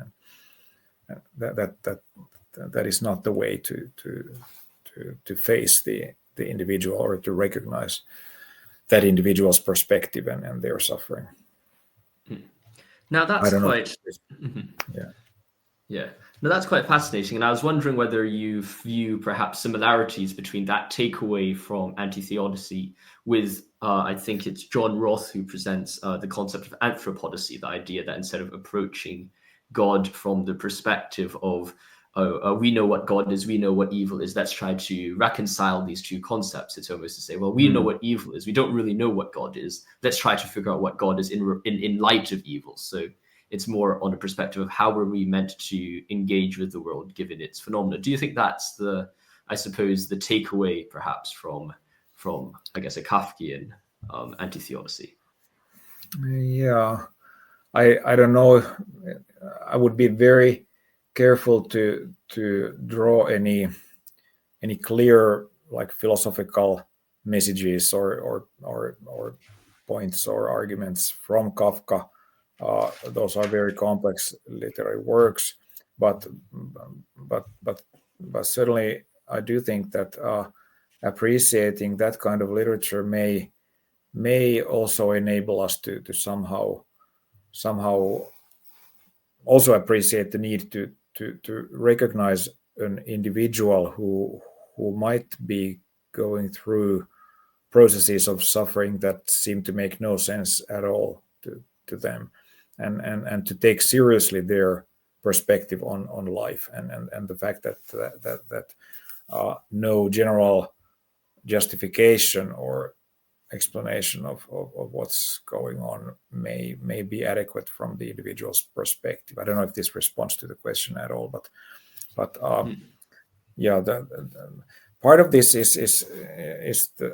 that is not the way to face the individual, or to recognize that individual's perspective and their suffering. Now that's quite yeah. Now that's quite fascinating, and I was wondering whether you view perhaps similarities between that takeaway from Anti-Theodicy with I think it's John Roth who presents the concept of anthropodicy, the idea that instead of approaching God from the perspective of we know what God is, we know what evil is, let's try to reconcile these two concepts. It's almost to say, well, we know what evil is, we don't really know what God is, let's try to figure out what God is in light of evil. So it's more on a perspective of how are we meant to engage with the world given its phenomena. Do you think that's I suppose, the takeaway perhaps from I guess a Kafkian anti-theodicy? Yeah, I don't know. I would be very careful to draw any clear like philosophical messages or points or arguments from Kafka. Those are very complex literary works, but certainly I do think that appreciating that kind of literature may also enable us to somehow also appreciate the need to recognize an individual who might be going through processes of suffering that seem to make no sense at all to them, and to take seriously their perspective on life, and the fact that no general justification or explanation of what's going on may be adequate from the individual's perspective. I don't know if this responds to the question at all, but yeah, the part of this is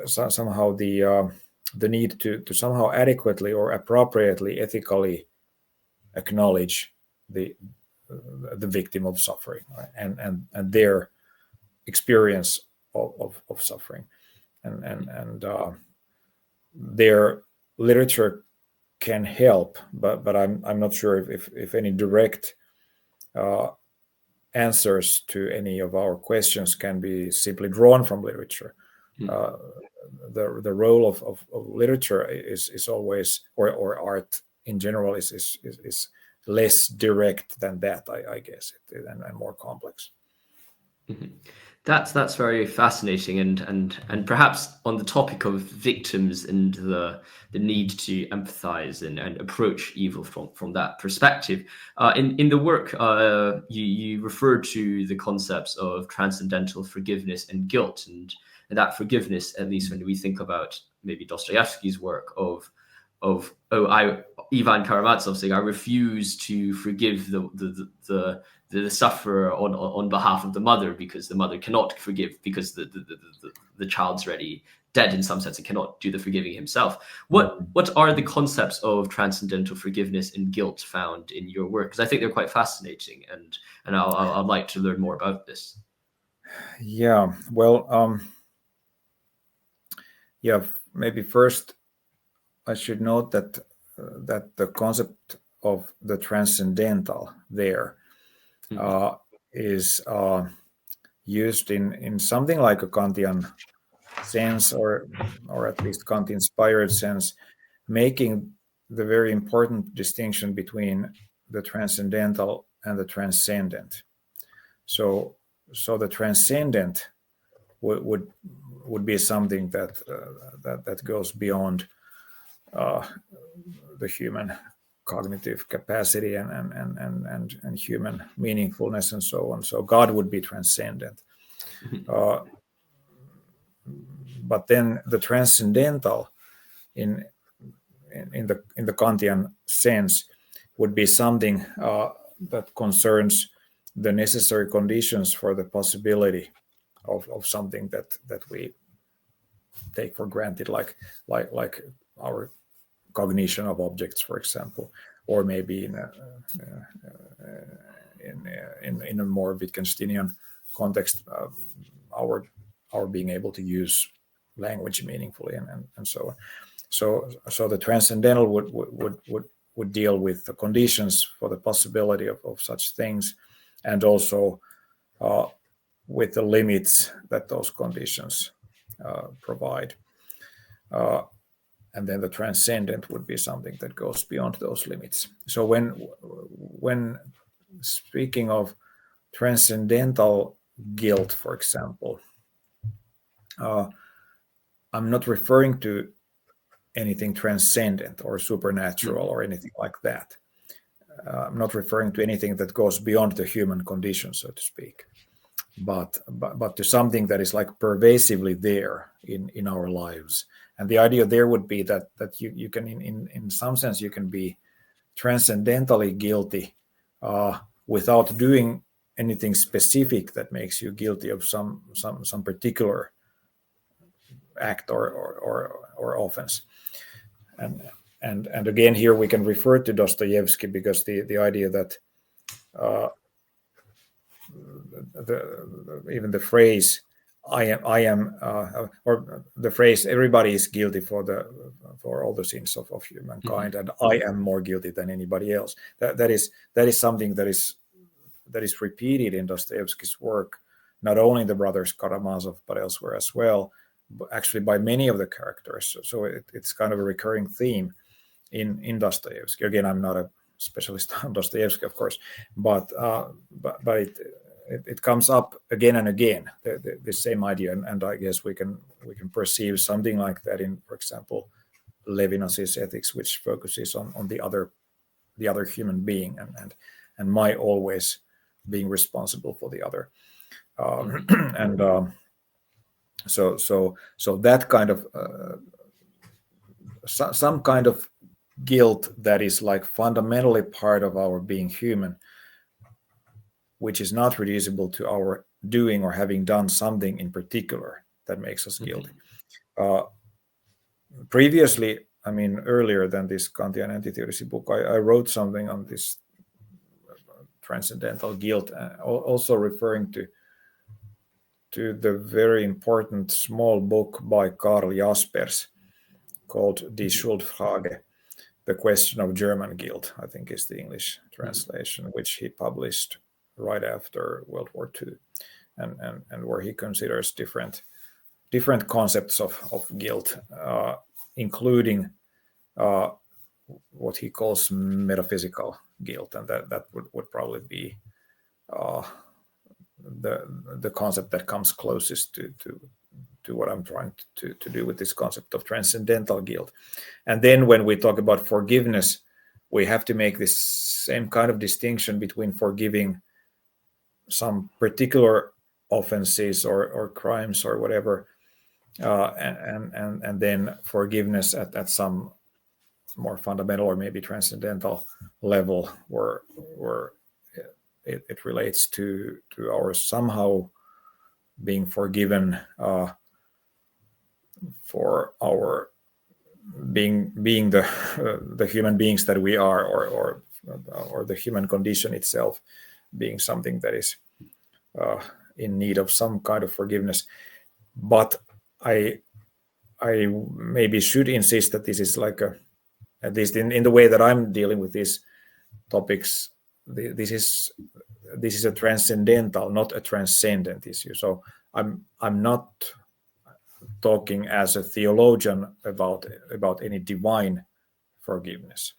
somehow the need to somehow adequately or appropriately ethically acknowledge the victim of suffering, right? and their experience of suffering, and their literature can help, but I'm not sure if any direct answers to any of our questions can be simply drawn from literature. The role of literature is always, or art in general, is less direct than that, I guess, and more complex. That's very fascinating, and perhaps on the topic of victims and the need to empathize and approach evil from that perspective. In the work, you refer to the concepts of transcendental forgiveness and guilt, and that forgiveness, at least when we think about maybe Dostoevsky's work of Ivan Karamazov saying, I refuse to forgive the sufferer on behalf of the mother, because the mother cannot forgive, because the child's already dead in some sense and cannot do the forgiving himself. What are the concepts of transcendental forgiveness and guilt found in your work? Because I think they're quite fascinating, and I'd like to learn more about this. Yeah, well, maybe first I should note that the concept of the transcendental there is used in something like a Kantian sense, or at least Kant-inspired sense, making the very important distinction between the transcendental and the transcendent. So the transcendent would be something that goes beyond the human cognitive capacity and human meaningfulness and so on. So God would be transcendent. But then the transcendental in the Kantian sense would be something that concerns the necessary conditions for the possibility of something that we take for granted, like our cognition of objects, for example, or maybe in a more Wittgensteinian context, our being able to use language meaningfully and so on. So the transcendental would deal with the conditions for the possibility of such things, and also with the limits that those conditions provide. And then the transcendent would be something that goes beyond those limits. So when speaking of transcendental guilt, for example, I'm not referring to anything transcendent or supernatural or anything like that. I'm not referring to anything that goes beyond the human condition, so to speak, but to something that is like pervasively there in our lives. And the idea there would be that you can, in some sense, you can be transcendentally guilty without doing anything specific that makes you guilty of some particular act or offense. And again, here we can refer to Dostoevsky, because the idea that even the phrase I am or the phrase everybody is guilty for all the sins of humankind, and I am more guilty than anybody else. That is something that is repeated in Dostoevsky's work, not only in the Brothers Karamazov but elsewhere as well, actually by many of the characters. So it's kind of a recurring theme in Dostoevsky. Again, I'm not a specialist on Dostoevsky, of course, but it comes up again and again, the same idea, and I guess we can perceive something like that in, for example, Levinas's ethics, which focuses on the other human being and my always being responsible for the other, so that kind of some kind of guilt that is like fundamentally part of our being human, which is not reducible to our doing or having done something in particular that makes us guilty. Previously, I mean, earlier than this Kantian Anti-Theodicy book, I wrote something on this transcendental guilt, also referring to the very important small book by Karl Jaspers called Die Schuldfrage, The Question of German Guilt, I think is the English translation, which he published right after World War II, and where he considers different concepts of guilt, including what he calls metaphysical guilt, and that would probably be the concept that comes closest to what I'm trying to do with this concept of transcendental guilt. And then when we talk about forgiveness, we have to make this same kind of distinction between forgiving some particular offenses or crimes or whatever, and then forgiveness at some more fundamental or maybe transcendental level, where it relates to our somehow being forgiven for our being the human beings that we are, or the human condition itself being something that is in need of some kind of forgiveness. But I maybe should insist that this is like at least in the way that I'm dealing with these topics, this is a transcendental, not a transcendent issue. So I'm not talking as a theologian about any divine forgiveness.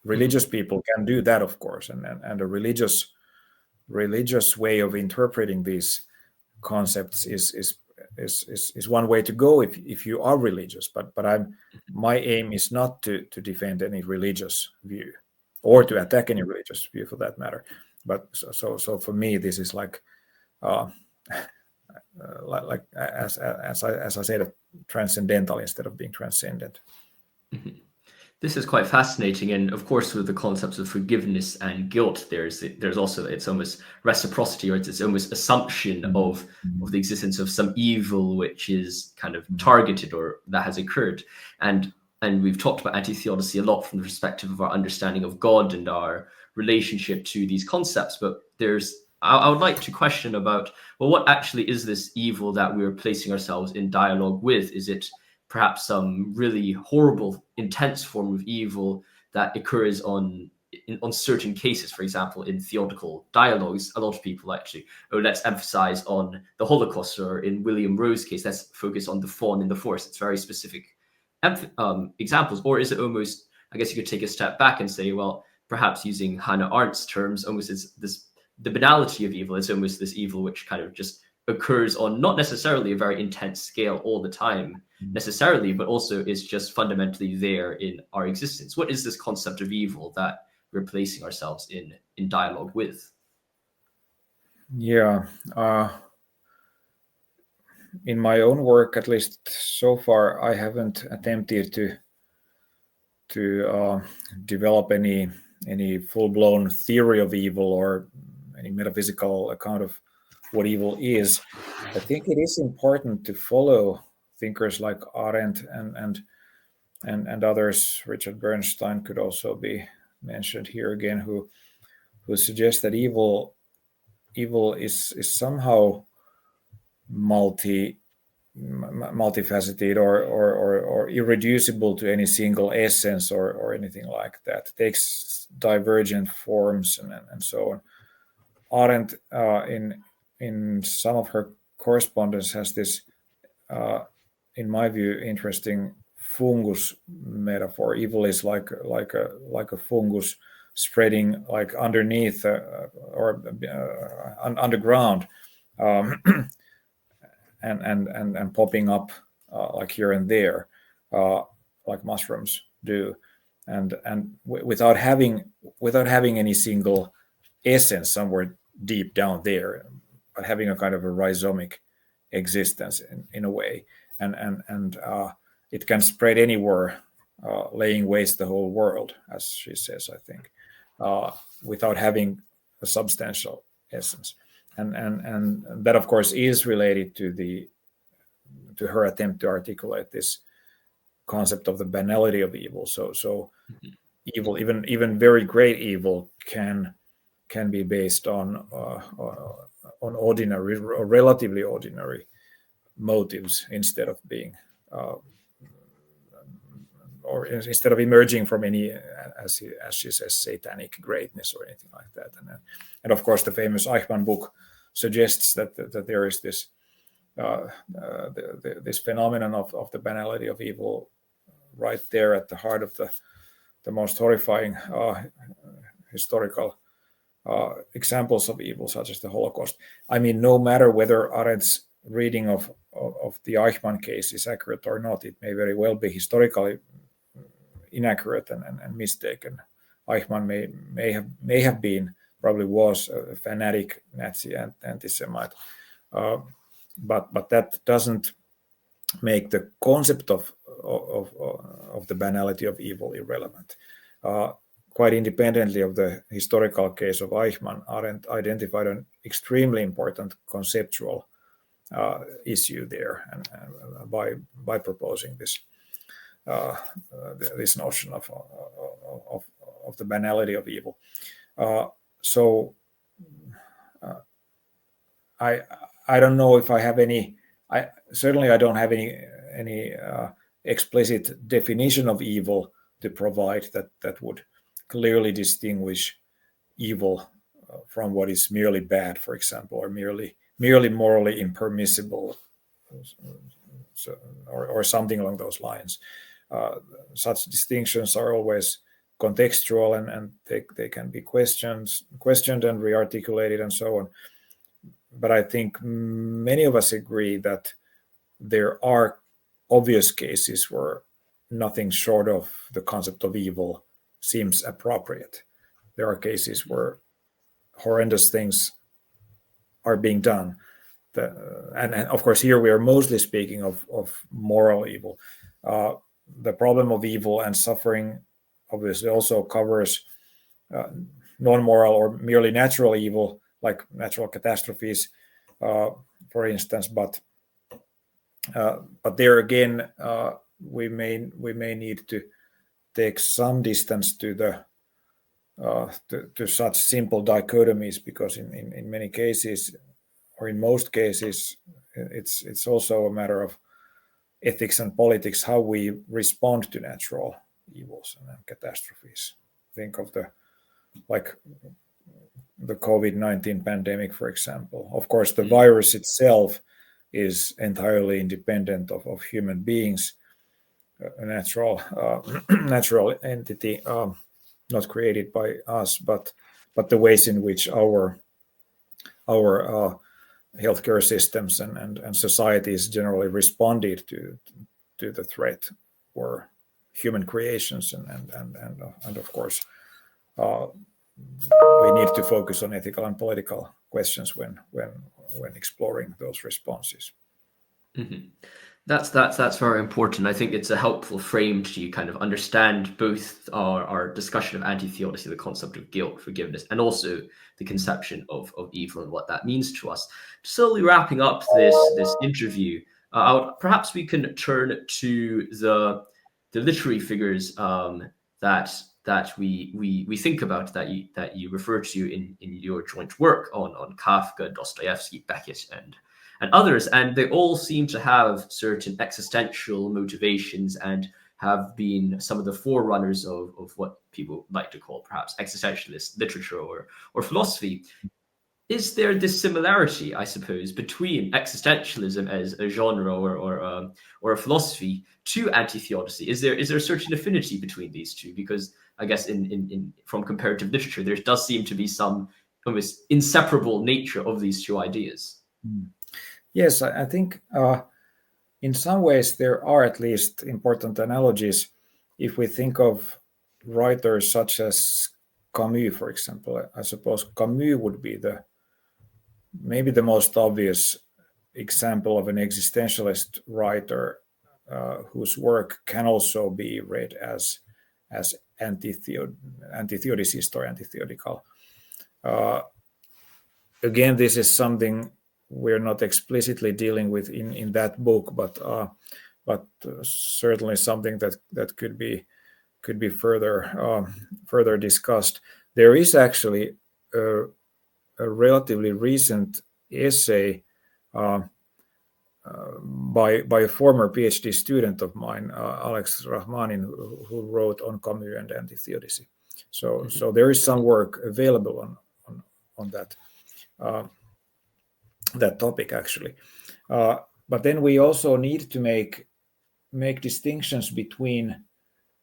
Religious people can do that, of course, and a religious way of interpreting these concepts is one way to go if you are religious. But my aim is not to defend any religious view or to attack any religious view for that matter. But so for me, this is like as I said, transcendental instead of being transcendent. Mm-hmm. This is quite fascinating, and of course, with the concepts of forgiveness and guilt, there's also, it's almost reciprocity, or it's almost assumption of the existence of some evil which is kind of targeted or that has occurred. And we've talked about anti-theodicy a lot from the perspective of our understanding of God and our relationship to these concepts. But I would like to question about, well, what actually is this evil that we're placing ourselves in dialogue with? Is it perhaps some really horrible, intense form of evil that occurs on certain cases. For example, in theodical dialogues, a lot of people actually, let's emphasize on the Holocaust, or in William Rowe's case, let's focus on the fawn in the forest. It's very specific examples. Or is it almost, I guess you could take a step back and say, well, perhaps using Hannah Arendt's terms, almost the banality of evil is almost this evil which kind of just occurs on not necessarily a very intense scale all the time necessarily, but also is just fundamentally there in our existence. What is this concept of evil that we're placing ourselves in dialogue with? Yeah. In my own work, at least so far, I haven't attempted to develop any full-blown theory of evil or any metaphysical account of what evil is. I think it is important to follow thinkers like Arendt and others. Richard Bernstein could also be mentioned here again, who suggest that evil is somehow multifaceted or irreducible to any single essence or anything like that. It takes divergent forms and so on. Arendt, in some of her correspondence, has this, in my view, interesting fungus metaphor. Evil is like a fungus spreading like underneath or underground, and popping up like here and there, like mushrooms do, and without having any single essence somewhere deep down there, but having a kind of a rhizomic existence in a way, and it can spread anywhere, laying waste the whole world, as she says, I think, without having a substantial essence. And that, of course, is related to her attempt to articulate this concept of the banality of evil. So evil, even very great evil, can be based on ordinary or relatively ordinary motives, instead of being or instead of emerging from any, as she says, satanic greatness or anything like that. And of course, the famous Eichmann book suggests that there is this this phenomenon of the banality of evil right there at the heart of the most horrifying historical examples of evil, such as the Holocaust. I mean, no matter whether Arendt's reading of the Eichmann case is accurate or not, it may very well be historically inaccurate and mistaken. Eichmann may have been, probably was, a fanatic Nazi and anti-Semite, but that doesn't make the concept of the banality of evil irrelevant. Quite independently of the historical case of Eichmann, Arendt identified an extremely important conceptual issue there, and by proposing this notion of the banality of evil. So I don't know if I have any. I don't have any explicit definition of evil to provide that would clearly distinguish evil from what is merely bad, for example, or merely morally impermissible, or something along those lines. Such distinctions are always contextual, and they can be questioned and rearticulated and so on. But I think many of us agree that there are obvious cases where nothing short of the concept of evil seems appropriate. There are cases where horrendous things are being done. And of course, here we are mostly speaking of moral evil. The problem of evil and suffering obviously also covers non-moral or merely natural evil, like natural catastrophes, for instance. But there again, we may need to take some distance to such simple dichotomies, because in many cases, or in most cases, it's also a matter of ethics and politics, how we respond to natural evils and catastrophes. Think of the COVID-19 pandemic, for example. Of course, the virus itself is entirely independent of human beings, a natural entity, not created by us, but the ways in which our healthcare systems and societies generally responded to the threat were human creations, and of course we need to focus on ethical and political questions when exploring those responses. Mm-hmm. That's very important. I think it's a helpful frame to kind of understand both our discussion of anti-theodicy, the concept of guilt, forgiveness, and also the conception of evil and what that means to us. Slowly wrapping up this interview, perhaps we can turn to the literary figures that we think about, that you refer to in your joint work on Kafka, Dostoevsky, Beckett, and others, and they all seem to have certain existential motivations and have been some of the forerunners of what people like to call perhaps existentialist literature or philosophy. Is there this similarity, I suppose, between existentialism as a genre or a philosophy to anti-theodicy? Is there a certain affinity between these two? Because I guess from comparative literature, there does seem to be some almost inseparable nature of these two ideas. Yes, I think in some ways there are at least important analogies. If we think of writers such as Camus, for example, I suppose Camus would be maybe the most obvious example of an existentialist writer whose work can also be read as anti-theodicist or anti-theodical. Again, this is something we're not explicitly dealing with in that book, but certainly something that could be further discussed. There is actually a relatively recent essay by a former PhD student of mine, Alex Rahmanin, who wrote on Camus and anti-theodicy. So there is some work available on that topic, actually. But then we also need to make distinctions between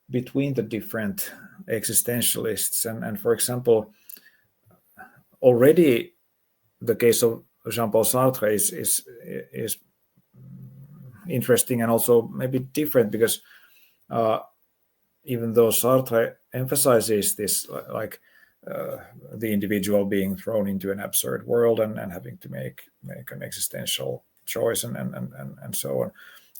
the different existentialists, and for example, already the case of Jean-Paul Sartre is interesting and also maybe different, because even though Sartre emphasizes this, the individual being thrown into an absurd world and having to make an existential choice and so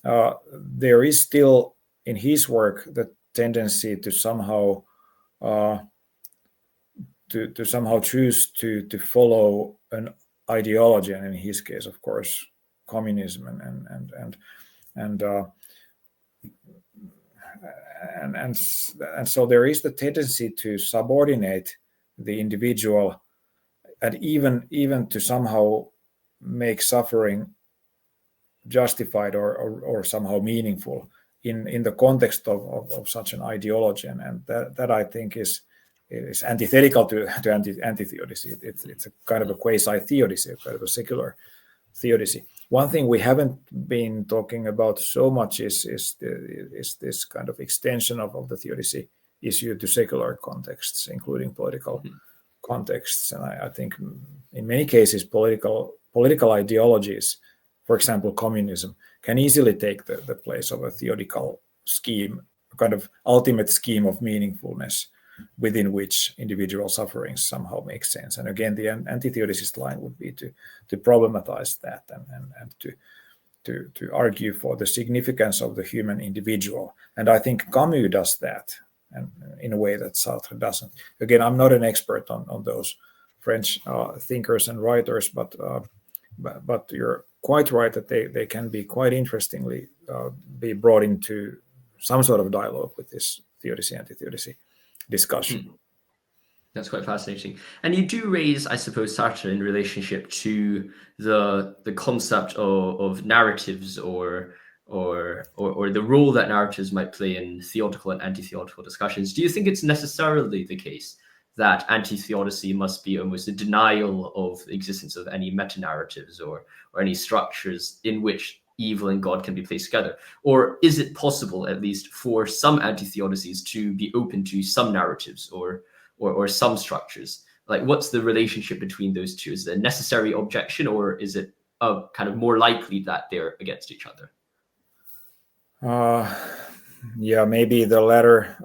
on, there is still in his work the tendency to somehow choose to follow an ideology, and in his case, of course, communism, and so there is the tendency to subordinate the individual, and even to somehow make suffering justified or somehow meaningful in the context of such an ideology, and that I think is antithetical to anti-theodicy. It's a kind of a quasi-theodicy, a kind of a secular theodicy. One thing we haven't been talking about so much is this kind of extension of the theodicy issue to secular contexts, including political contexts. And I think in many cases political ideologies, for example communism, can easily take the place of a theodical scheme, a kind of ultimate scheme of meaningfulness within which individual sufferings somehow make sense. And again, the anti-theodicist line would be to problematize that and to argue for the significance of the human individual. And I think Camus does that, and in a way that Sartre doesn't. Again, I'm not an expert on those French thinkers and writers, but you're quite right that they can be quite interestingly be brought into some sort of dialogue with this theodicy, anti-theodicy discussion. That's quite fascinating. And you do raise, I suppose, Sartre in relationship to the concept of narratives or or the role that narratives might play in theodical and anti-theodical discussions, do you think it's necessarily the case that anti-theodicy must be almost a denial of the existence of any meta-narratives or any structures in which evil and God can be placed together? Or is it possible, at least for some anti-theodicies, to be open to some narratives or some structures? Like, what's the relationship between those two? Is it a necessary objection, or is it kind of more likely that they're against each other? Yeah, maybe the latter.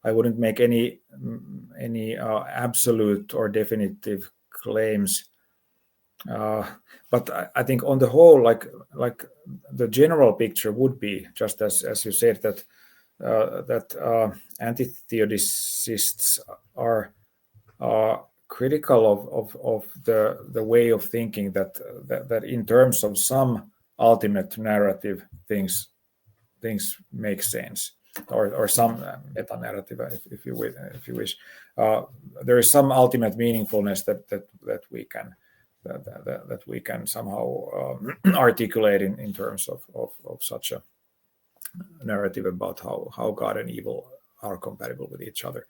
I wouldn't make any absolute or definitive claims, but I think on the whole, like the general picture would be just as you said, that anti-theodicists are critical of the way of thinking that in terms of some ultimate narrative things make sense, or some meta narrative, if you wish. There is some ultimate meaningfulness that we can somehow articulate in terms of such a narrative about how God and evil are compatible with each other,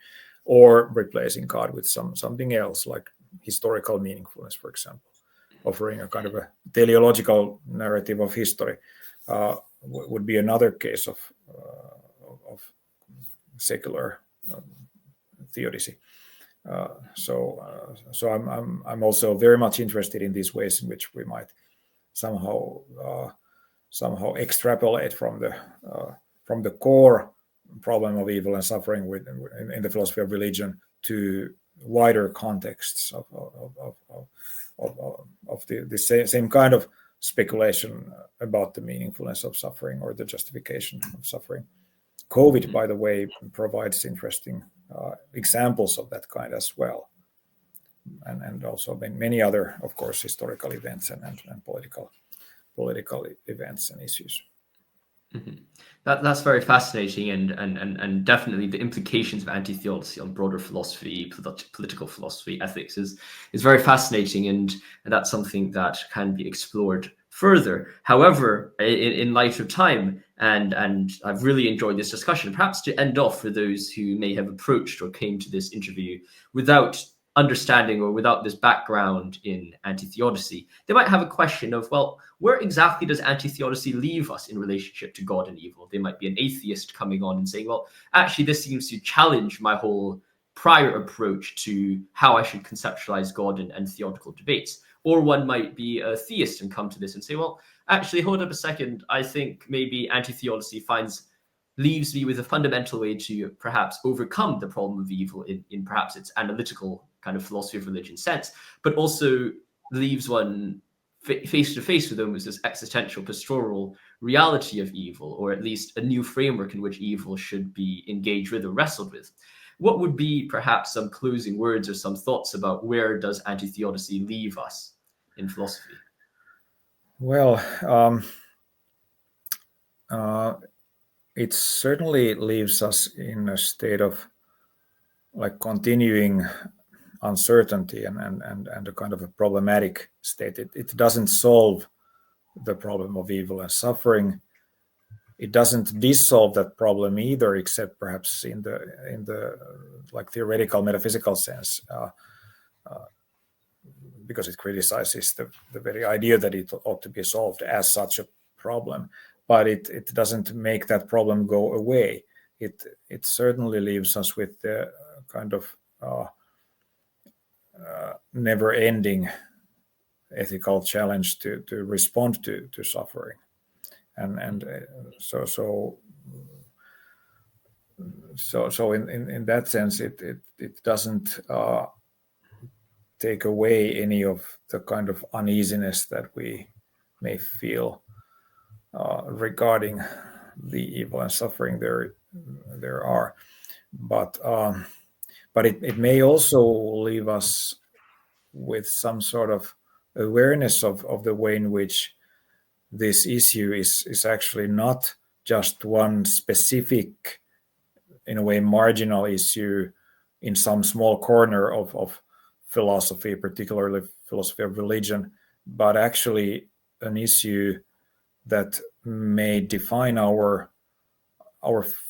or replacing God with something else, like historical meaningfulness, for example, offering a kind of a teleological narrative of history. Would be another case of secular theodicy. So I'm also very much interested in these ways in which we might somehow extrapolate from the core problem of evil and suffering in the philosophy of religion to wider contexts of the same kind of speculation about the meaningfulness of suffering or the justification of suffering. COVID, by the way, provides interesting examples of that kind as well, and also many other, of course, historical events and political events and issues. Mm-hmm. That's very fascinating, and definitely the implications of anti-theodicy on broader philosophy, political philosophy, ethics is very fascinating, and that's something that can be explored further. However, in light of time, and I've really enjoyed this discussion, perhaps to end off for those who may have approached or came to this interview without understanding or without this background in anti-theodicy, they might have a question of, well, where exactly does anti-theodicy leave us in relationship to God and evil? They might be an atheist coming on and saying, well, actually, this seems to challenge my whole prior approach to how I should conceptualize God and theodical debates. Or one might be a theist and come to this and say, well, actually, hold up a second. I think maybe anti-theodicy leaves me with a fundamental way to perhaps overcome the problem of evil in perhaps its analytical kind of philosophy of religion sense, but also leaves one face to face with almost this existential pastoral reality of evil, or at least a new framework in which evil should be engaged with or wrestled with. What would be perhaps some closing words or some thoughts about where does anti-theodicy leave us in philosophy? Well, it certainly leaves us in a state of like continuing uncertainty and a kind of a problematic state. It doesn't solve the problem of evil and suffering. It doesn't dissolve that problem either, except perhaps in the like theoretical metaphysical sense, because it criticizes the very idea that it ought to be solved as such a problem. But it doesn't make that problem go away. It certainly leaves us with the kind of never-ending ethical challenge to respond to suffering, and so in that sense, it doesn't take away any of the kind of uneasiness that we may feel regarding the evil and suffering there are, but it may also leave us with some sort of awareness of the way in which this issue is actually not just one specific, in a way, marginal issue in some small corner of philosophy, particularly philosophy of religion, but actually an issue that may define our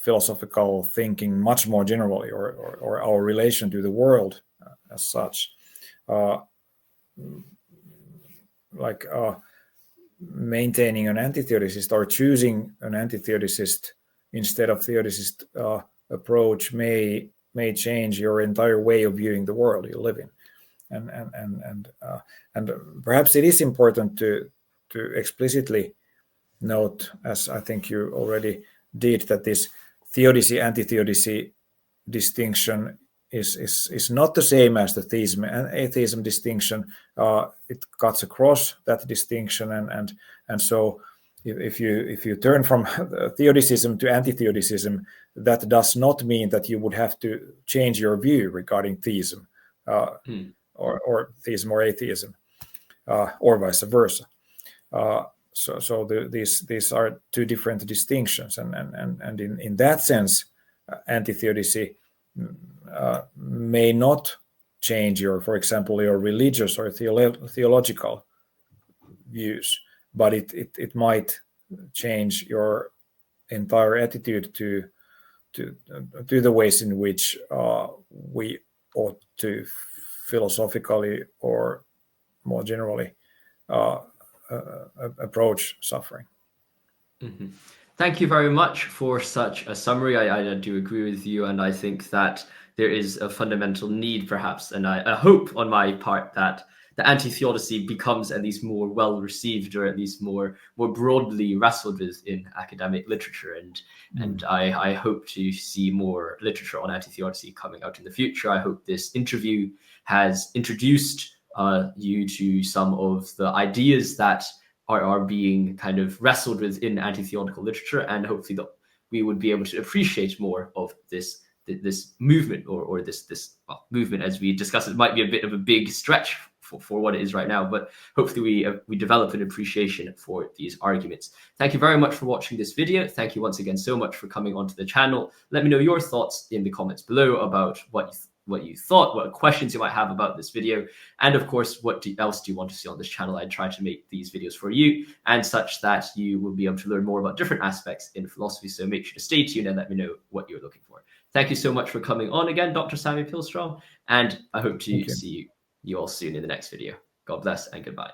philosophical thinking much more generally, or our relation to the world as such. Maintaining an anti-theodicist or choosing an anti-theodicist instead of theodicist approach may change your entire way of viewing the world you live in. And perhaps it is important to explicitly note, as I think you already did, that this theodicy anti-theodicy distinction is not the same as the theism and atheism distinction. It cuts across that distinction, and so if you turn from theodicism to anti-theodicism, that does not mean that you would have to change your view regarding theism, or theism or atheism, or vice versa. So these are two different distinctions, and in that sense, anti-theodicy may not change for example, your religious or theological views, but it might change your entire attitude to the ways in which we ought to philosophically or more generally approach suffering. Mm-hmm. Thank you very much for such a summary. I do agree with you, and I think that there is a fundamental need, perhaps, and I hope on my part that the anti-theodicy becomes at least more well received, or at least more broadly wrestled with in academic literature. And I hope to see more literature on anti-theodicy coming out in the future. I hope this interview has introduced you to some of the ideas that are being kind of wrestled with in anti-theodical literature, and hopefully that we would be able to appreciate more of this movement, or this movement, as we discussed. It might be a bit of a big stretch for what it is right now, but hopefully we develop an appreciation for these arguments. Thank you very much for watching this video. Thank you once again so much for coming onto the channel. Let me know your thoughts in the comments below about what you thought, what questions you might have about this video, and of course, what else do you want to see on this channel. I try to make these videos for you, and such that you will be able to learn more about different aspects in philosophy. So make sure to stay tuned and let me know what you're looking for. Thank you so much for coming on again, Dr. Sami Pihlström, and I hope to see you all soon in the next video. God bless and goodbye.